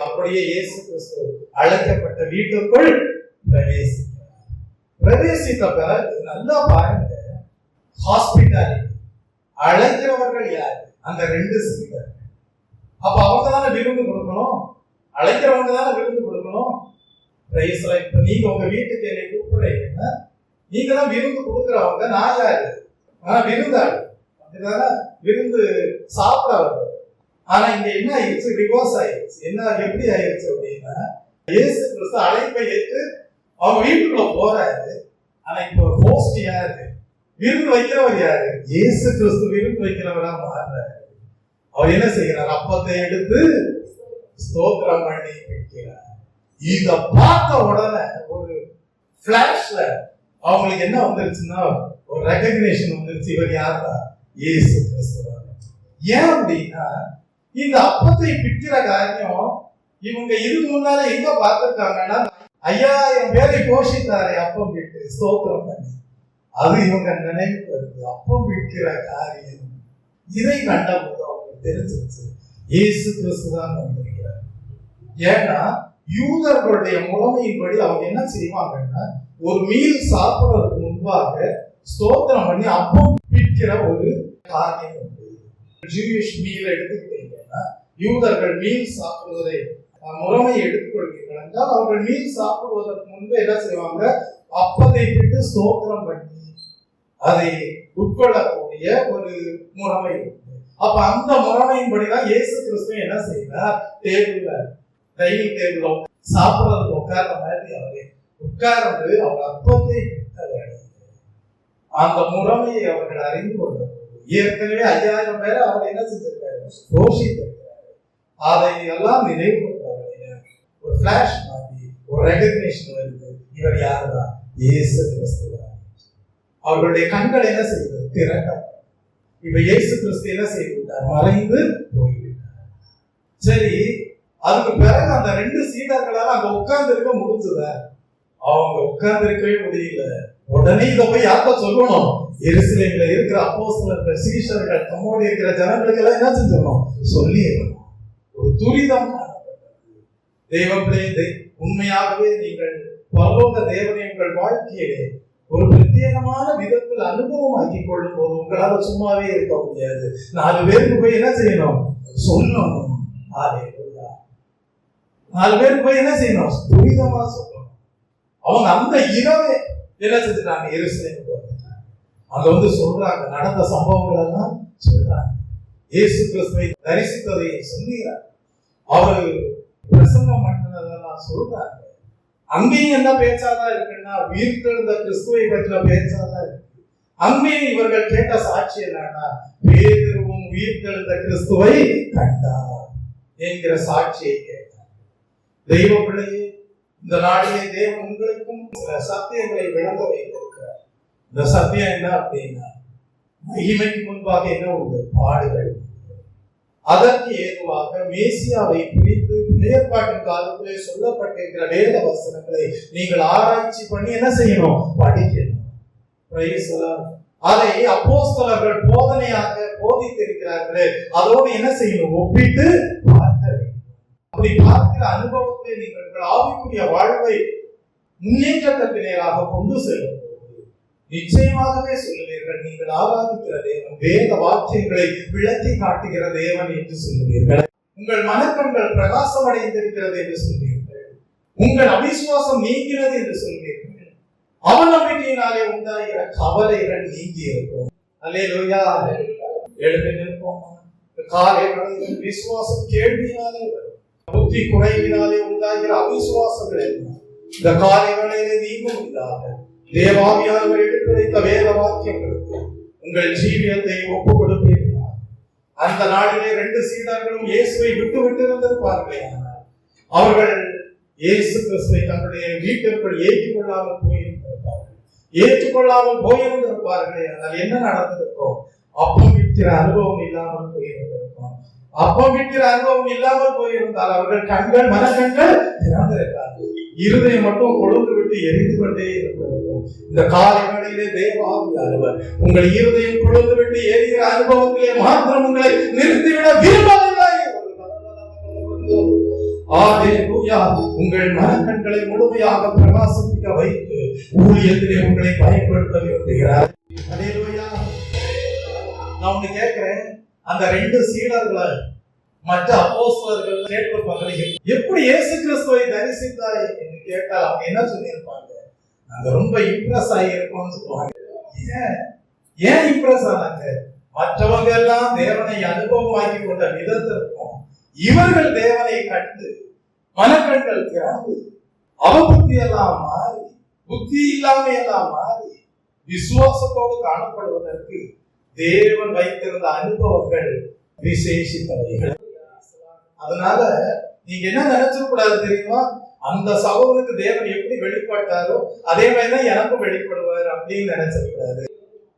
அப்படியே இயேசு கிறிஸ்து அழைக்கப்பட்ட வீட்டுக்குள் பிரவேசித்த பிறகு நல்லா பாருங்க, ஹாஸ்பிட்டாலிட்டி. அழைக்கிறவர்கள் யாரு? அந்த ரெண்டு சீடர்கள். அப்ப அவங்க தானே விருந்து கொடுக்கணும், அழைக்கிறவங்க தானே விருந்து கொடுக்கணும். இப்ப நீங்க உங்க வீட்டுக்கு என்னை கூப்பிடுறீங்கன்னா நீங்க தான் விருந்து கொடுக்குறவங்க. நான் யாரு? விருந்தாளி. விருந்து சாப்பிடவர்கள். ஆனா இங்க என்ன ஆயிடுச்சு? ரிவர்ஸ் ஆயிடுச்சு. என்ன எப்படி ஆயிடுச்சு அப்படின்னா, இயேசு கிறிஸ்து அழைப்பை ஏற்று அவங்க வீட்டுக்குள்ள போறாரு. ஆனா இப்போ ஹோஸ்ட் யாரு? விருந்து வைக்கிறவர் யாரு? இயேசு கிறிஸ்து விருந்து வைக்கிறவரா மாறுறாரு. அவர் என்ன செய்கிறார்? அப்பத்தை எடுத்து ஸ்தோத்திரம் பண்ணி வைக்கிறார். இத பார்த்த உடனே ஒரு பிளாஷ்ல அவங்களுக்கு என்ன வந்துருச்சுன்னா, ஒரு ரெகக்னிஷன் வந்துருச்சு. இவர் யாரா? இயேசு கிறிஸ்து. ஏன் அப்படின்னா, இந்த அப்பத்தை பிக்கிற காரியம் இவங்க இதுக்கு முன்னால எங்க பார்த்திருக்காங்கன்னா, 5000 பேரை போஷித்தாரே அப்பம் விட்டு ஸ்தோத்திரம் பண்ணி. அது இவங்க நினைவுக்கு வருது. அப்பம் விற்கிற காரியம் இதை கண்டபோது அவங்களுக்கு தெரிஞ்சிருச்சு, இயேசு கிறிஸ்து தான் வந்திருக்கிறார். ஏன்னா யூதர்களுடைய முறைமையின்படி அவங்க என்ன செய்வாங்கன்னா, ஒரு மீல் சாப்பிடுறதுக்கு முன்பாக ஸ்தோத்திரம் பண்ணி அப்பம் பிற்கிற ஒரு காரியம் உண்டு. ஜூயிஷ் மீல் எடுத்துக்கிட்டீங்கன்னா, யூதர்கள் மீல் சாப்பிடுவதை முறைமை எடுத்துக்கொள்வீர்கள் என்றால், அவர்கள் மீல் சாப்பிடுவதற்கு முன்பு என்ன செய்வாங்க? அப்பத்தை பிட்டு ஸ்தோத்திரம் பண்ணி அதை உட்கொள்ளக்கூடிய ஒரு முறைமை உண்டு. அப்ப அந்த முறைமையின்படிதான் இயேசு கிறிஸ்து என்ன செய்யறார்? டேபிள்ல, டைனிங் டேபிள்ல சாப்பிடுறதுக்கு உட்கார்ந்த மாதிரி அவரை உட்கார்ந்து அவர் அப்பத்தை பிட்ட வேலை. அந்த முறைமையை அவர்கள் அறிந்து கொண்டார். ஏற்கனவே 5000 பேரை அவர் என்ன செஞ்சிருக்காரு? போஷித்திருக்கிறார். அதை எல்லாம் நினைவு கொண்டவர்கள் ஒரு பிளாஷ் மாதிரி ஒரு ரெகக்னிஷன் வருது. இவர் யாருதான்? இயேசு கிறிஸ்து. அவர்களுடைய கண்கள் என்ன செய்வது? திறக்க. இப்ப இயேசு கிறிஸ்து என்ன செய்து விட்டார்? மறைந்து போய்விட்டார். சரி, அதுக்கு பிறகு அந்த 2 சீடர்களால அங்க உட்கார்ந்து இருக்க முடிஞ்சத? அவங்க உட்கார்ந்து இருக்கவே முடியல. உடனே இதை போய் யார்கிட்ட சொல்லணும்? எருசலேம்ல இருக்கிற அப்போஸ்தலர்கள், சீஷர்கள், தம்மோடு இருக்கிற ஜனங்களுக்கு எல்லாம் என்ன செஞ்சணும்? சொல்லி ஒரு துரிதம் காணப்பட்டது. தெய்வங்களே, உண்மையாகவே நீங்கள் பரலோக தேவனை உங்கள் வாழ்க்கையிலே ஒரு பிரத்யேகமான விதத்தில் அனுபவமாக்கி கொள்ளும் போது உங்களால சும்மாவே இருக்க முடியாது. 4 பேருக்கு போய் என்ன செய்யணும்? சொல்லணும். 4 பேருக்கு போய் என்ன செய்யணும்? துரிதமா சொல்லணும். அவங்க அந்த இரவே என்ன செஞ்சுட்டாங்க? எருசலேமுக்கு வந்துட்டாங்க. அங்க வந்து சொல்றாங்க, நடந்த சம்பவங்கள் எல்லாம் சொல்றாங்க. இயேசு கிறிஸ்துவை தரிசித்ததை சொல்லுகிறார். அவர் பிரசங்கம் பண்ணதெல்லாம் சொல்றாங்க. அங்கேயும் என்ன பேச்சாதான் இருக்குன்னா, உயிர்த்தெழுந்த கிறிஸ்துவை பற்றின பேச்சாதான் இருக்கு. அங்கேயும் இவர்கள் கேட்ட சாட்சி என்னன்னா, பேதுருவும் உயிர்த்தெழுந்த கிறிஸ்துவை கண்டார் என்கிற சாட்சியை கேட்டார். தெய்வ பிள்ளையே, இந்த நாளிலே தேவன் உங்களுக்கும் சில சத்தியங்களை விளங்க வைத்திருக்கிறார். இந்த சத்தியம் என்ன அப்படின்னா, மகிமைக்கு முன்பாக என்ன உண்டு? பாடுகள். அதற்கு ஏதுவாக மேசியாவை குறித்து ஏற்பாட்டின் காலத்திலே சொல்லப்பட்டிருக்கிற வேத வசனங்களை நீங்கள் ஆராய்ச்சி பண்ணி என்ன செய்யணும்? படிக்கணும். அதை அப்போஸ்தலர்கள் போதனையாக போதித்திருக்கிறார்களே, அதோடு என்ன செய்யணும்? ஒப்பிட்டு பார்க்க வேண்டும். அப்படி பார்க்கிற அனுபவத்தை நீங்கள் ஆவிக்குரிய வாழ்வை முன்னேற்றத்திற்கு நேராக கொண்டு செல்லும் போது நிச்சயமாகவே சொல்லுவீர்கள், நீங்கள் ஆராதிக்கிற தேவன் வேத வாக்கியங்களை விளக்கி காட்டுகிற தேவன் என்று சொல்லுவீர்கள். உங்கள் மனக்கண்கள் பிரகாசம் அடைந்திருக்கிறது என்று சொல்வீர்கள். உங்கள் அவிசுவாசம் நீங்கிறது என்று சொல்வீர்கள். அவநம்பிக்கையினாலே உண்டாகிற கவலைகள் நீங்கி இருக்கும். அல்லேலூயா. எழுதி நிற்போம். காலை வேளையில் விசுவாசம் கேள்வியினாலே வரும். புத்தி குறைவினாலே உண்டாகிற அவிசுவாசங்கள் என்ன இந்த காலை வேளையிலே நீங்க முடியாத தேவாவியானவர் எடுத்து வைத்த வேத வாக்கியங்களுக்கு உங்கள் ஜீவியத்தை ஒப்புக் கொடுப்பீர்கள். அந்த நாளிலே 2 சீடர்களும் இயேசுவை விட்டு இருந்திருப்பார்களே, அவர்கள் இயேசு கிறிஸ்துவை தன்னுடைய வீட்டிற்குள் ஏற்றுக்கொள்ளாமல் போயிருந்திருப்பார்களே. ஆனால் என்ன நடந்திருக்கும்? அப்பம் விற்கிற அனுபவம் இல்லாமல் போயிருந்திருக்கும். அப்பம் விற்கிற அனுபவம் இல்லாமல் போயிருந்தால் அவர்கள் கண்கள் மனக்கண்கள் திறந்திருக்காது. இருதயம் மட்டும் கொழுந்து விட்டு எரிந்து கொண்டே இருந்திருக்கும். இந்த காலை வேளையிலே தேவாவியானவர் உங்கள் இருதயம் கொழுந்து விட்டு எரிகிற அனுபவத்திலே மாத்திரம் உங்களை நிறுத்திவிட விரும்பவில்லை. உங்கள் மனக்கண்களை முழுமையாக பிரகாசிக்க வைத்து ஊழியத்திலே உங்களை பயன்படுத்த விரும்புகிறார். நான் ஒண்ணு கேட்கிறேன், அந்த 2 சீடர்களை மற்ற அப்போஸ்தலர்கள் கேட்டிருப்பாங்க, எப்படி இயேசு கிறிஸ்துவை தரிசித்தாய் என்று கேட்டால் அவங்க என்ன சொல்லியிருப்பாங்க? நாங்க ரொம்ப இம்ப்ரெஸ் ஆகியிருக்கோம்னு சொல்லுவாங்க. ஏன் இம்ப்ரெஸ் ஆனாங்க? மற்றவங்க எல்லாம் தேவனை அனுபவமாக்கி கொண்ட விதத்திற்கும் இவர்கள் தேவனை கண்டு மனக்கண்கள் திறந்து அவபுத்தி எல்லாம் மாறி புத்தி இல்லாம எல்லாம் மாறி விசுவாசத்தோடு காணப்படுவதற்கு தேவன் வைத்திருந்த அனுபவங்கள் விசேஷித்தவைகள். அதனால நீங்க என்ன நினைச்சிடக்கூடாது தெரியுமா? அந்த சகோதரனுக்கு தேவன் எப்படி வெளிப்பட்டாரோ அதே மாதிரிதான் எனக்கும் வெளிப்படுவார் அப்படின்னு நினைச்சிடக்கூடாது.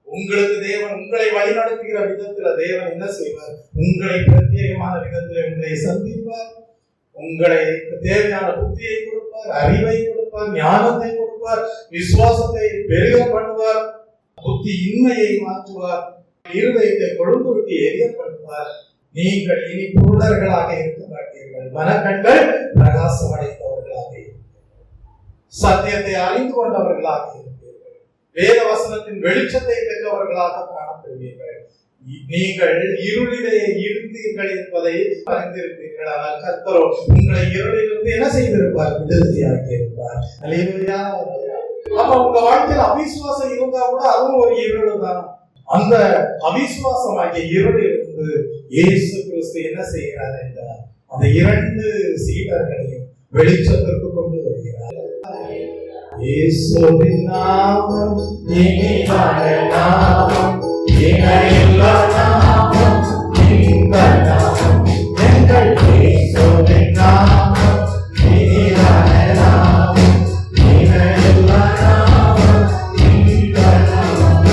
உங்களுக்கு தேவன் உங்களை வழிநடத்துகிற விதத்துல தேவன் என்ன செய்வார்? உங்களை பிரத்யேகமான விதத்துல உங்களை சந்திப்பார். உங்களுக்கு தேவையான புத்தியை கொடுப்பார், அறிவை கொடுப்பார், ஞானத்தை கொடுப்பார், விசுவாசத்தை பெருக பண்ணுவார், புத்தி இன்மையை மாற்றுவார், இருதயத்தை கொழுந்து விட்டு எரியப்படுவார். நீங்கள் இனி குருடர்களாக இருக்க மாட்டீர்கள், மனக்கண்கள் பிரகாசம் அடைந்தவர்களாக இருப்பீர்கள், சத்தியத்தை அறிந்து கொண்டவர்களாக இருப்பீர்கள், வேத வசனத்தின் வெளிச்சத்தை பெற்றவர்களாக காணப்படுவீர்கள். நீங்கள் இருளிலே இருந்தீர்கள் என்பதை அறிந்திருப்பீர்கள். ஆனால் கர்த்தரோ உங்களை இருளிலிருந்து என்ன செய்திருப்பார்? விடுதலையாக்கி இருப்பார். அல்லேலூயா. அப்ப உங்க வாழ்க்கையில் அவிசுவாசம் இருந்தா கூட அதுவும் ஒரு இருள் தான். அந்த அவிசுவாசமாகிய இருளிலிருந்து இயேசு கிறிஸ்து என்ன செய்கிறார் என்றால் அந்த 2 சீடர்களையும் வெளிச்சத்திற்கு கொண்டு வருகிறார். இயேசுவின் நாமம் இனிதான நாமம், இணையில்லா நாமம், இன்ப நாமம், எங்கள் இயேசுவின் நாமம் இனிதான நாமம், இணையில்லா நாமம், இன்ப நாமம்,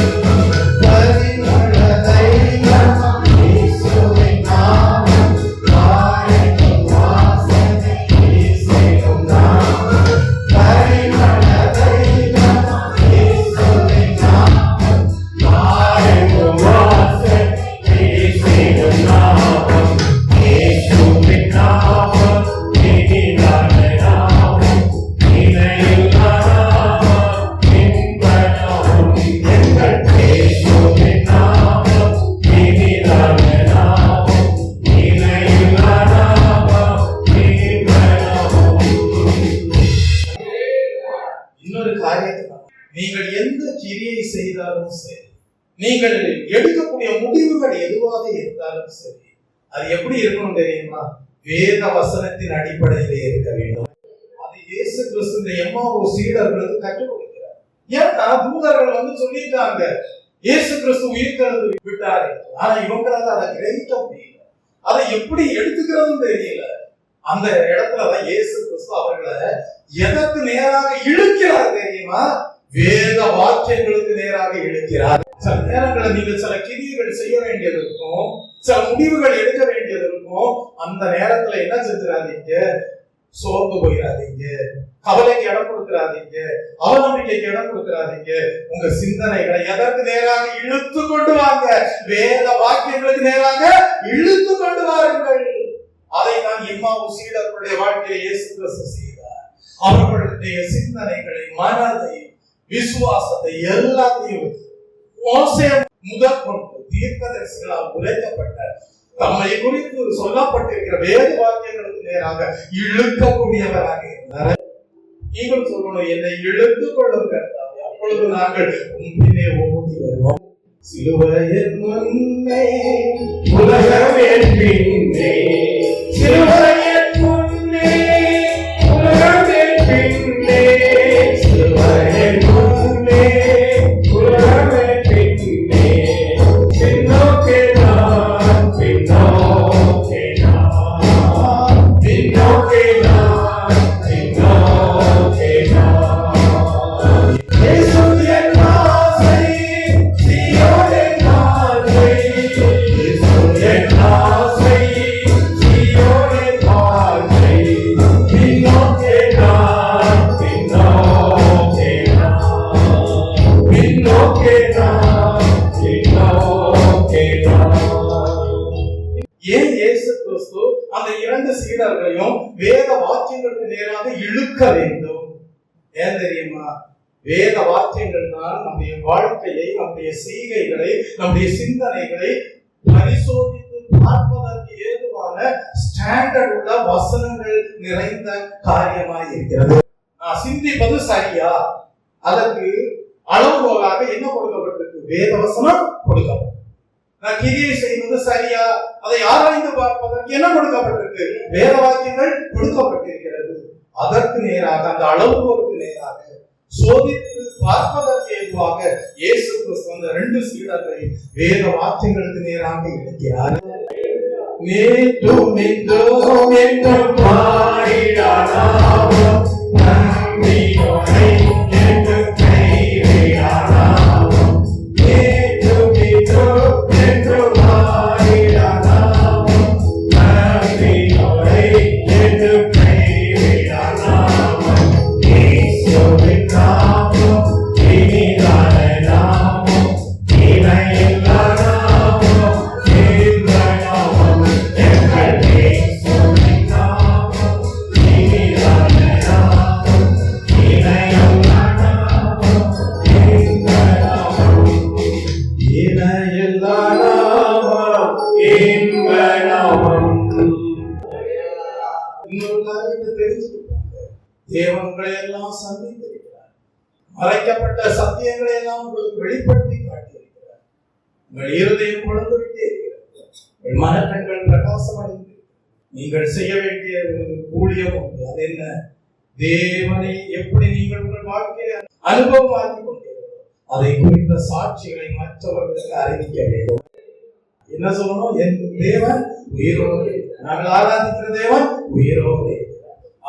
பரிமள தைலம் இயேசுவின் நாமம், காயத்தின் வாசனை வீசும் நாமம், பரிமள தைலம் இயேசுவின் நாமம், காயத்தின் வாசனை வீசும் நாமம், இயேசுவின் நாமம் இனிதான நாமம், இணையில்லா நாமம், இன்ப நாமம், எங்கள் இயேசுவின் நாமம் இனிதான நாமம், இணையில்லா நாமம், இன்ப நாமம். இன்னொரு காரியத்தை நீங்கள் எந்த கிரியை செய்தாலும் சரி, நீங்கள் எடுக்கக்கூடிய முடிவுகள் எதுவாக இருந்தாலும் சரி, அது எப்படி இருக்கணும் தெரியுமா? வேத வசனத்தின் அடிப்படையிலே இருக்க வேண்டும். அது இயேசு கிறிஸ்து எம்மாவூர் சீடர்களுக்கு கற்றுக் கொடுக்கிறார். ஏன்னா தூதர்கள் வந்து சொல்லிட்டாங்க இயேசு கிறிஸ்து உயிர்த்தெழுந்து விட்டார், ஆனா இவங்களால அதை கிரகிக்க முடியல, அதை எப்படி எடுத்துக்கிறதுன்னு தெரியல. அந்த இடத்துலதான் இயேசு கிறிஸ்து அவர்களை எதற்கு நேராக இழுக்கிறார் தெரியுமா? வேத வாக்கியங்களுக்கு நேராக இழுக்கிறார். சில நேரங்களில் நீங்கள் சில கிரியைகள் செய்ய வேண்டியது இருக்கும், சில முடிவுகள் எடுக்க வேண்டியது இருக்கும். அந்த நேரத்துல என்ன செஞ்சிடாதீங்க, சோர்ந்து போயிடாதீங்க, கவலைக்கு இடம் கொடுத்துறாதீங்க, அவநம்பிக்கைக்கு இடம் கொடுத்துறாதீங்க. உங்க சிந்தனைகளை எதற்கு நேராக இழுத்து கொண்டு வாங்க? வேத வாக்கியங்களுக்கு நேராக இழுத்து கொண்டு வாருங்கள். அதை தான் எம்மாவூர் சீடர்களுடைய வாழ்க்கையை இயேசு கிறிஸ்து செய்தார். அவர்களுடைய சிந்தனைகளை, மனதை, விசுவாசத்தை எல்லாத்தையும் மோசே முதற்கொண்டு தீர்க்கதரிசிகளால் உரைக்கப்பட்ட தம்மை குறித்து சொல்லப்பட்டிருக்கிற வேத வாக்கியங்களுக்கு நேராக இழுக்கக்கூடியவராக இருந்தார். நீங்கள் சொல்லணும், என்னை இழுத்துக் கொள்ளும் கர்த்தாவே, அப்பொழுது நாங்கள் உண்மையிலே ஓடி வருவோம். சிலுவையின் முன்னே உலகமே பின்னே, சிலுவையின் முன்னே உலகமே பின்னே, சிலுவையின் முன்னே உலகமே பின்னே, பின்னோக்கே நான், பின்னோக்கே நான், பின்னோக்கே நான், பின்னோக்கே நான். இயேசு என் ஆசை, சீயோனின் ஆசை, இயேசு என் ஆசை, சீயோனின் ஆசை, பின்னோக்கே நான், பின்னோக்கே நான், பின்னோக்கே நான், பின்னோக்கே நான். ஏன் இயேசு கிறிஸ்து அந்த இரண்டு சீடர்களையும் வேத வாக்கியங்களுக்கு நேராக இழுக்க வேண்டும்? ஏன் தெரியுமா? வேத வாக்கியங்கள் தான் நம்முடைய வாழ்க்கையை, நம்முடைய செய்கைகளை, நம்முடைய சிந்தனைகளை பரிசோதித்து பார்ப்பதற்கு ஏதுவான ஸ்டாண்டர்ட் உள்ள வசனங்கள் நிறைந்த காரியமாய் இருக்கிறது. சிந்திப்பது சரியா? அதற்கு அளவுகோலாக என்ன கொடுக்கப்பட்டிருக்கு? வேத வசனம் கொடுக்கப்பட்டிருக்கு. நான் கிரியை செய்வது சரியா? அதை ஆராய்ந்து பார்ப்பதற்கு என்ன கொடுக்கப்பட்டிருக்கு? வேத வாக்கியங்கள் கொடுக்கப்பட்டிருக்கிறது. அதற்கு நேராக, அந்த அளவுகோலுக்கு நேராக சோதித்து பார்ப்பதற்கு ஏதுவாக இயேசு கிறிஸ்து அந்த ரெண்டு சீடர்களை வேத வாக்கியங்களுக்கு நேராக இழுக்கிறார். மீண்டும் மீண்டும் என்றும் பாடிடானாம், நம்பியோனை என்றும் கைவிடானாம். மீண்டும் மீண்டும் என்றும் பாடிடானாம், நம்பியோனை என்றும் கைவிடானாம். இயேசுவின் நாமம் இனிதான நாமம், இணையில்லா நாமம், இன்ப நாமம். எங்கள் இயேசுவின் நாமம் இனிதான நாமம், இணையில்லா நாமம், இன்ப நாமம். இணையில்லா நாமம், இன்ப நாமம். இன்னொரு காரியத்தை தெரிஞ்சுக்கிட்டாங்க. தேவன் உங்களை எல்லாம் சந்தித்திருக்கிறார். மறைக்கப்பட்ட சத்தியங்களை எல்லாம் உங்களுக்கு வெளிப்படுத்தி காட்டியிருக்கிறார். உங்கள் இருதயம் பொழுது விட்டே இருக்கிறது. உங்கள் மனக்கண்கள் பிரகாசம் அடைந்து நீங்கள் செய்ய வேண்டிய ஒரு ஊழியம் உண்டு. அது என்ன? தேவனை எப்படி நீங்கள் உங்கள் வாழ்க்கையை அனுபவமாக்கி கொண்டீர்களோ அதை குறித்த சாட்சிகளை மற்றவர்களுக்கு அறிவிக்க வேண்டும். என்ன சொல்லணும்? என் தேவன் உயிரோடு, நாங்கள் ஆராதிக்கிற தேவன் உயிரோடு,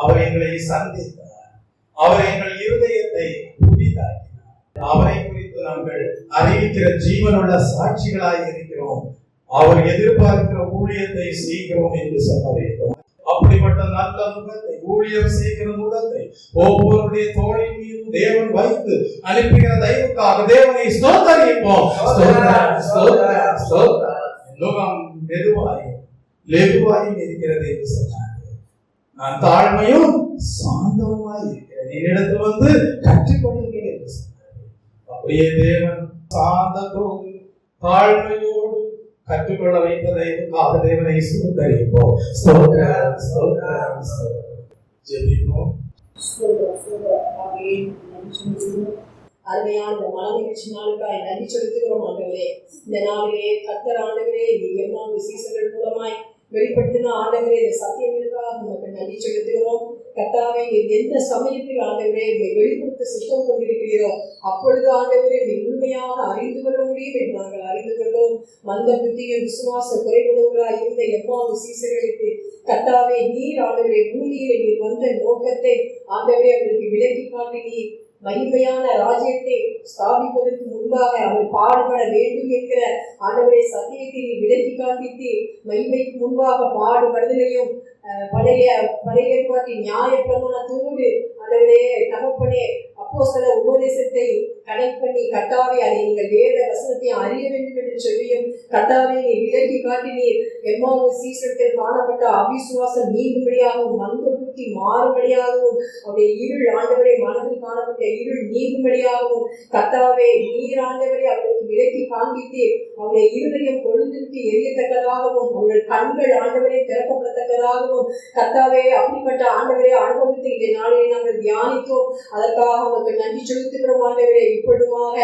அவர் எங்களை சந்தித்தார், அவர் எங்கள் இருதயத்தை புதிதாக்கினார், அவரை குறித்து நாங்கள் அறிவிக்கிற ஜீவனுள்ள சாட்சிகளாய் இருக்கிறோம், அவர் எதிர்பார்க்கிற ஊழியத்தை செய்கிறோம் என்று சொல்ல வேண்டும். அப்படிப்பட்ட நல்ல முகத்தை, ஊழியம் செய்கிற முகத்தை ஒவ்வொருடைய தோளின் மீது தேவன் வைத்து அனுப்புகிற தயவுக்காக தேவனை ஸ்தோத்தரிப்போம். லோகம் மெதுவாயும் லெகுவாயும் இருக்கிறது என்று சொன்னார். நான் தாழ்மையும் சாந்தமாய் இருக்கிறேன், என்னிடத்தில் வந்து கற்றுக்கொள்ளுங்கள் என்று சொன்னார். அப்படியே தேவன் சாந்தத்தோடு தாழ்மையோடு கற்றுக்கொள்ள வைத்ததைக்காக தேவனை ஸ்தோத்தரிப்போம். ஸ்தோத்திரம், ஸ்தோத்திரம், ஸ்தோத்திரம். ஜெபிப்போம். அருமையான இந்த மன நிகழ்ச்சி நாளுக்காய் நன்றி செலுத்துகிறோம் ஆண்டவரே. இந்த நாளிலே கர்த்தர் ஆண்டவரே, எல்லா விசேஷங்கள் மூலமாய் வெளிப்படுத்தின ஆண்டவரே இந்த சத்தியங்களுக்காக நமக்கு நன்றி செலுத்துகிறோம். கர்த்தாவே, எந்த சமயத்தில் ஆண்டவரே வெளிப்படுத்த சித்தம் கொண்டிருக்கிறீரோ அப்பொழுது ஆண்டவரே முழுமையாக அறிந்து கொள்ள முடியும் என்று நாங்கள் அறிந்து கொண்டோம். மந்த புத்தியும் விசுவாச குறைவுள்ளவர்களாய் இருந்த எல்லா விசேஷங்களுக்கு கர்த்தாவே நீர் ஆண்டவரே பூமியிலே நீர் வந்த நோக்கத்தை ஆண்டவரே அவருக்கு விலக்கி காட்டி நீர் மகிமையான ராஜ்யத்தை ஸ்தாபிப்பதற்கு முன்பாக அவர் பாடுபட வேண்டும் என்கிற ஆண்டவரே சத்தியத்தை விலக்கி காண்பித்து மகிமைக்கு முன்பாக பாடுபடுதலையும் பழைய ஏற்பாட்டின் நியாய பிரமாணத்தோடு ஆண்டவரே தகப்பனே அப்போஸ்தல உபதேசத்தை கனெக்ட் பண்ணி கர்த்தாவே அதை நீங்கள் வேத வசனத்தை அறிய வேண்டும் என்று சொல்லியும் கர்த்தாவே நீ விலக்கி காட்டினீர். எம்மாவு சீசத்தில் காணப்பட்ட அவிசுவாசம் நீங்கும்படியாகவும் மந்த புத்தி மாறும்படியாகவும் அவருடைய இருள் ஆண்டவரை மனதில் காணப்பட்ட இருள் நீங்கும்படியாகவும் கர்த்தாவே நீர் ஆண்டவரை அவர்களுக்கு விலக்கி காண்பித்தீர். அவருடைய இருதயம் கொழுந்துவிட்டு எரியத்தக்கதாகவும் அவர்கள் கண்கள் ஆண்டவரை திறக்கப்படத்தக்கதாகவும் கர்த்தாவே அப்படிப்பட்ட ஆண்டவரை அனுபவத்தை இந்த நாளிலே நாங்கள் தியானித்தோம். அதற்காக உங்களுக்கு நன்றி செலுத்துகிறோம் ஆண்டவரே. இப்பொழுதுமாக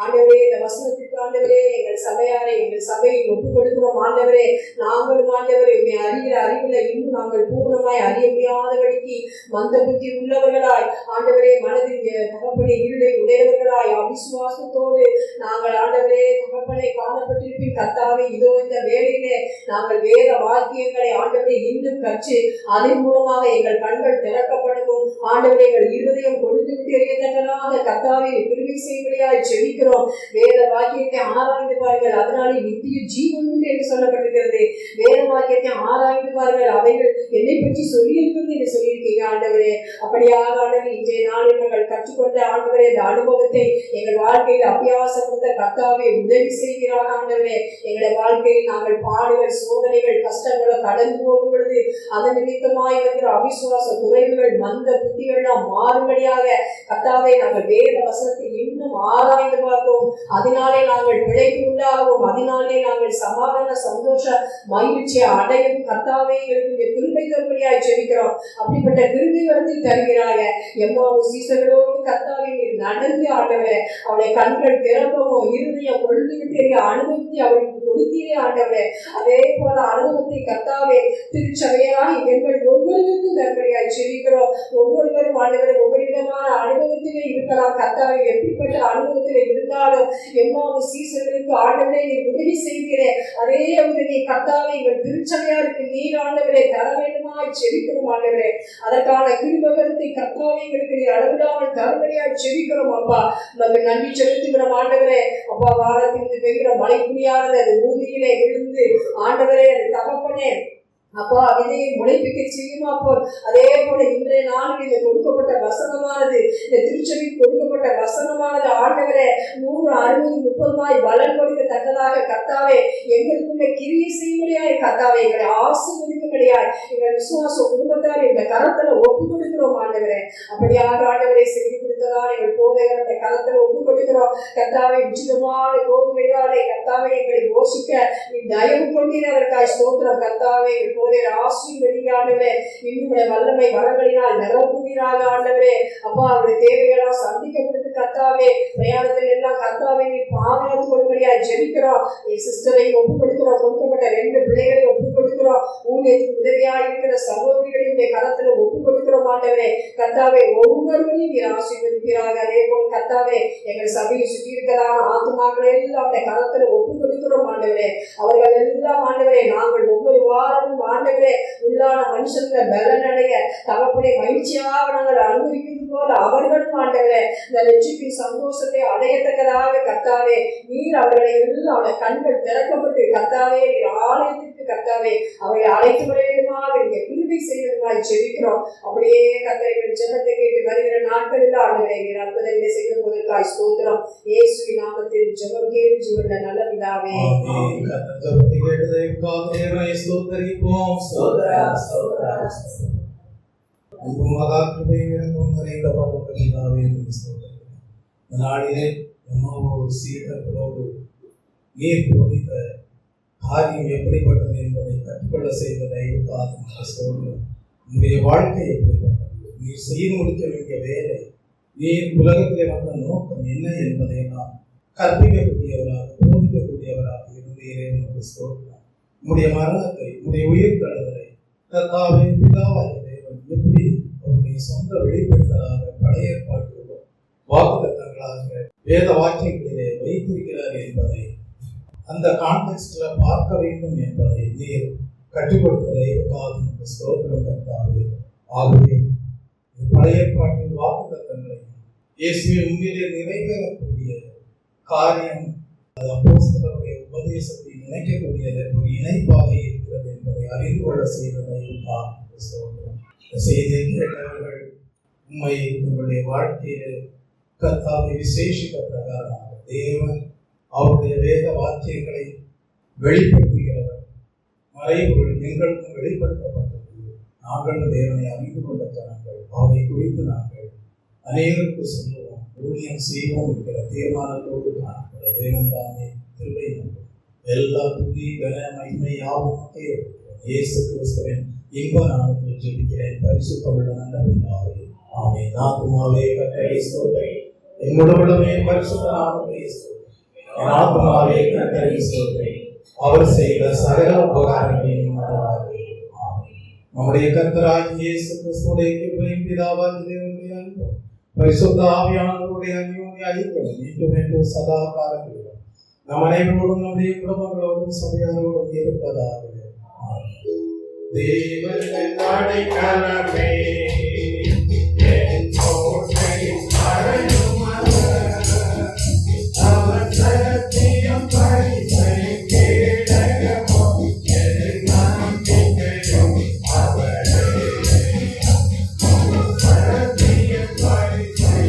ஆண்டவரே இந்த வசனத்திற்கு ஆண்டவரே எங்கள் சபையாரை எங்கள் சபையை ஒப்புக் கொடுக்கிறோம் ஆண்டவரே. நாங்களும் ஆண்டவரை உண்மை அறிகிற அறிவில இன்னும் நாங்கள் பூர்ணமாய் அறிய முடியாதபடிக்கு மந்த புத்தி உள்ளவர்களாய் ஆண்டவரே மனதில் தகப்பனை இருளை உடையவர்களாய் அவிசுவாசத்தோடு நாங்கள் ஆண்டவரே தகப்பனை காணப்பட்டிருப்பின் கர்த்தாவே இதோ இந்த வேளையிலே நாங்கள் வேத வாக்கியங்களை ஆண்டவரை இன்னும் கற்று அதன் மூலமாக எங்கள் கண்கள் திறக்கப்படவும் ஆண்டவரை எங்கள் இருதயம் கொடுத்து விட்டு எறியத்தக்கதாக கர்த்தாவை கிருபை செய்யும்படியாய் ஜெபிக்கிறோம். வேத வாக்கியத்தை ஆராய்ந்து பாருங்கள், அதனாலே நித்திய ஜீவன் உண்டு என்று சொல்லப்பட்டிருக்கிறது. வேத வாக்கியத்தை ஆராய்ந்து பாருங்கள், அவைகள் என்னை பற்றி சொல்லியிருக்கிறது என்று சொல்லியிருக்கீங்க ஆண்டவரே. அப்படியாக ஆண்டவரே இன்றைய நாளில் நாங்கள் கற்றுக்கொண்ட ஆண்டவரே இந்த அனுபவத்தை எங்கள் வாழ்க்கையில் அபியாசப்படுத்த கர்த்தாவே உதவி செய்கிறார் ஆண்டவரே. எங்களுடைய வாழ்க்கையில் நாங்கள் பாடுகள் சோதனைகள் கஷ்டங்களை கடந்து போகும் பொழுது அதன் நிமித்தமாய் வருகிற அவிசுவாச குறைவுகள் மந்த புத்திகள் நாம் மாறும்படியாக கர்த்தாவே நாங்கள் வேத வசனத்தை இன்னும் ஆராய்ந்து பார்ப்போம். அதனாலே நாங்கள் பிழைப்பு உண்டாகவும் அதனாலே நாங்கள் சமாதான சந்தோஷ மகிழ்ச்சியை அடையும் கர்த்தாவே எங்களுக்கு கிருபை தரும்படியாய் ஜெபிக்கிறோம். அப்படிப்பட்ட கிருபை வந்து தருகிறாங்க. எம்மாவு சீசர்களோடு கர்த்தாவே நீர் நடந்து ஆண்டவரே அவருடைய கண்கள் திறப்பவும் இருதயம் கொழுந்து விட்டு அனுபவத்தை அவருக்கு கொடுத்தீரே ஆண்டவரே. அதே போல அனுபவத்தை கர்த்தாவே திருச்சபையாய் எங்கள் ஒவ்வொருவருக்கும் தரும்படியாய் ஜெபிக்கிறோம். ஒவ்வொருவரும் ஆண்டவரை ஒவ்வொரு விதமான அனுபவத்திலே இருக்கலாம். கர்த்தாவே எப்படிப்பட்ட அனுபவத்திலே இருந்தாலும் எம்மாவு சீசர்களுக்கு ஆண்டவரை நீ உதவி செய்கிறேன். அதே உதவி கர்த்தாவே எங்கள் திருச்சபையாருக்கு நீர் ஆண்டவரை தர வேண்டுமாய் ஜெபிக்கிறோம் ஆண்டவரே. அதற்கான கிருபை கர்த்தாவே எங்களுக்கு நீ அளவிடாமல் தரும்படியாய் ஜெபிக்கிறோம் அப்பா. நாங்கள் நன்றி செலுத்துகிறோம் ஆண்டவரே. அப்பா வாரத்திற்கு பெய்கிற மழை புரியானது அது பூமியிலே விழுந்து ஆண்டவரே அது தகப்பனே அப்பா விதையை முளைப்பிக்க செய்யுமா அப்போ. அதே போல இன்றைய நாளில் இந்த கொடுக்கப்பட்ட வசனமானது இந்த திருச்சபைக்கு கொடுக்கப்பட்ட வசனமானது ஆண்டவரே 100 60 30 பலன் கொடுக்கத்தக்கதாக கர்த்தாவே எங்களுக்குள்ள கிரியை செய்யும்படியாய் கர்த்தாவே எங்களை ஆசீர்வதிக்கும்படியாய் எங்கள் விசுவாச குடும்பத்தார் எங்கள் கரத்துல ஒப்பு கொடுக்கிறோம் ஆண்டவரே. அப்படியாக ஆண்டவரை செய்து கொடுத்ததால் எங்கள் போதைகளை கரத்துல ஒப்பு கொடுக்கிறோம் கர்த்தாவே. உச்சிதமான கோதுமையாலே கர்த்தாவே எங்களை யோசிக்க நீ தயவு கொண்டீரதற்காய் ஸ்தோத்திரம் கர்த்தாவே. ஆசீர்வதியாண்டவரே இன்னும் வல்லமை வரங்களினால் நிரப்புவீராக ஆண்டவரே. அப்பா அவருடைய தேவைகளால் சந்திக்கப்படுது கர்த்தாவே. பிரயாணத்தில் எல்லாம் கர்த்தாவை நீ பாதுகாத்து கொடுப்படியாய் ஜெபிக்கிறோம். என் சிஸ்டரை ஒப்பு கொடுக்கிறோம். கொடுக்கப்பட்ட 2 பிள்ளைகளை ஒப்பு கொடுக்கிறோம். ஊழியத்துக்கு உதவியாக இருக்கிற சகோதரிகளையும் கரத்துல ஒப்பு கொடுக்கிறோம் ஆண்டவரே. கர்த்தாவே ஒவ்வொருவரையும் நீர் ஆசீர்வதிக்கிறாக. அதே போல் கர்த்தாவே எங்கள் சபையை சுற்றி இருக்கிறான ஆத்துமாக்களை எல்லாம் அந்த கரத்துல ஒப்பு கொடுக்கிறோம் ஆண்டவரே. அவர்கள் எல்லாம் ஆண்டவரே நாங்கள் ஒவ்வொரு வாரமும் ஆண்டவரே உள்ளான மனுஷங்க பலனடைய தகப்பனை மகிழ்ச்சியாக நாங்கள் அனுபவிக்கிறது போல அவர்களும் ஆண்டவரே இந்த லட்சிப்பின் சந்தோஷத்தை அடையத்தக்கதாக கர்த்தாவே நீர் அவர்களை எல்லாம் அவருடைய கண்கள் திறக்கப்பட்டு கர்த்தாவே நீர் ஆலயத்திற்கு கர்த்தாவே அவரை அழைத்து வர வேண்டுமாக நீங்க கிருபை செய்வதுமாய் ஜெபிக்கிறோம். அப்படியே கர்த்தர்கள் ஜெபத்தை கேட்டு வருகிற நாட்களில் ஆண்டவரே நீர் அற்புதங்களை செய்த போதற்காய் ஸ்தோத்திரம். இயேசுவின் நாமத்தில் ஜெபம் கேட்டு ஜீவனுள்ள நல்ல பிதாவே. ஜெபத்தை கேட்டதற்காக தேவனை ஸ்தோத்திரிப்போம். அன்பும் மகா கிருபையும் நிறைந்த பரலோக பிதாவே ஸ்தோத்திரம். இந்த நாளிலே எம்மாவோ சீடர்களோடு நீர் போதித்த காரியம் எப்படிப்பட்டது என்பதை கற்றுக்கொள்ள செய்வதை ஸ்தோத்திரம். உன்னுடைய வாழ்க்கை எப்படிப்பட்டது, நீர் செய்து முடிக்க வேண்டிய வேலை, நீர் உலகத்திலே வந்த நோக்கம் என்ன என்பதை நாம் கற்பிக்கக்கூடியவராக போதிக்கக்கூடியவராக இருந்தீரே என்று ஸ்தோத்திரம். உன்னுடைய மரணத்தை உன்னுடைய உயிர் தழுதலை கர்த்தாவே பிதாவாகிய தேவன் எப்படி அவருடைய சொந்த வெளிப்படுத்தலாக பழைய ஏற்பாட்டு வாக்குத்தத்தங்களாக வேத வாக்கியங்களிலே வைத்திருக்கிறார் என்பதை அந்த கான்டெக்ஸ்ட்ல பார்க்க வேண்டும் என்பதை நீர் கற்றுக் கொடுத்ததை ஸ்தோத்திரம் கர்த்தாவே. ஆகவே பழைய ஏற்பாட்டின் வாக்குத்தத்தங்களை இயேசுவின் உண்மையிலே நிறைவேறக்கூடிய காரியம் அது அப்போஸ்தலருடைய உபதேசத்தை இணைக்கக்கூடியது ஒரு இணைப்பாக இருக்கிறது என்பதை அறிந்து கொள்ள செய்ததை ஸ்தோத்திரம். செய்தியை கேட்டவர்கள் உண்மை உங்களுடைய வாழ்க்கையிலே கர்த்தாவை விசேஷித்த பிரகாரமாக தேவன் அவருடைய வேத வாக்கியங்களை வெளிப்படுத்துகிறவர். மறைபொருள் எங்களுக்கும் வெளிப்படுத்தப்பட்டது. நாங்களும் தேவனை அறிந்து கொண்ட ஜனங்கள். அவை குறித்து நாங்கள் அநேகருக்கு சொல்லுவோம், ஊழியம் செய்வோம் என்கிற தீர்மானத்தோடு காணப்பட தேவன் தாமே கிருபை நம்பும். எல்லா துதி கன மகிமை யாவும் இயேசு கிறிஸ்துவின் இன்ப நாமத்தில் ஜெபிக்கிறேன் பரிசுத்தமுள்ள நல்ல பிதாவே. ஆமென். ஆத்துமாவே கர்த்தரை ஸ்தோத்திரி, என் முழுவதுமே பரிசுத்த நாமத்தை ஸ்தோத்திரி. என் ஆத்துமாவே கர்த்தரை ஸ்தோத்திரி, அவர் செய்த சகல உபகாரங்களையும் மறவாதே. ஆமென். நம்முடைய கர்த்தராகிய இயேசு கிறிஸ்துவின் கிருபையும் பிதாவாகிய தேவனுடைய அன்பும் பரிசுத்த ஆவியானவருடைய அந்யோன்ய ஐக்கியமும் மீண்டும் என்றும் சதா காலங்களிலும் நம் அனைவரோடும் நம்முடைய குடும்பங்களோடும் சபையாரோடும் இருப்பதாக. தேவன் அடைக்கலமே என் கோட்டை மறையும் அவர் சத்தியம் பரிசை கேடகமோ என் நம்பிக்கையும் அவரே. சத்தியம் பரிசை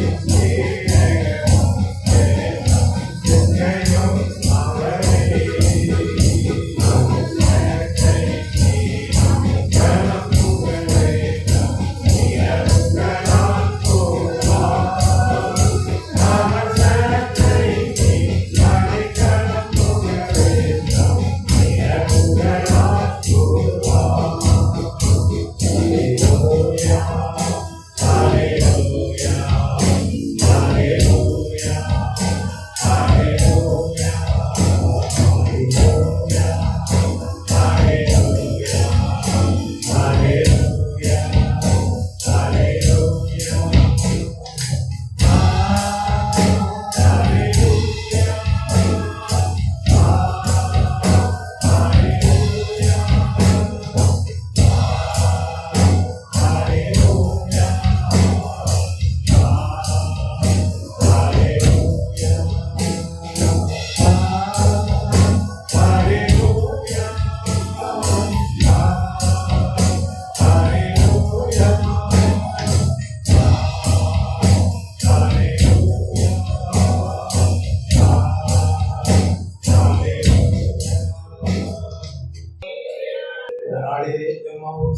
கேடகமோ என் நம்பிக்கையும் அவரே.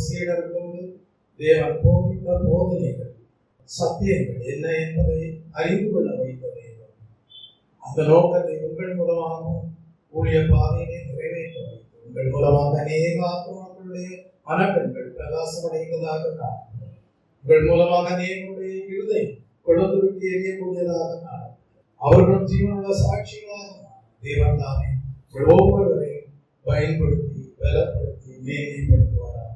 சீடர்களோடு தேவன் போதித்த போதனைகள் சத்தியங்கள் என்ன என்பதை அறிந்து கொள்ள வைக்க வேண்டும். அந்த நோக்கத்தை உங்கள் மூலமாகவும் ஊழிய பாதையிலே நிறைவேற்ற வைத்து உங்கள் மூலமாக அநேக ஆத்மாக்களுடைய மனக்கண்கள் பிரகாசமடைந்ததாக காணப்படும். உங்கள் மூலமாக அநேகருடைய இருதை கொடுத்துவிட்டு எரியக்கூடியதாக காணப்படும். அவர்களும் ஜீவனுள்ள சாட்சிகளாக தேவன் தானே ஒவ்வொருவரையும் பயன்படுத்தி பலப்படுத்தி மேன்மைப்படுத்துவாராக.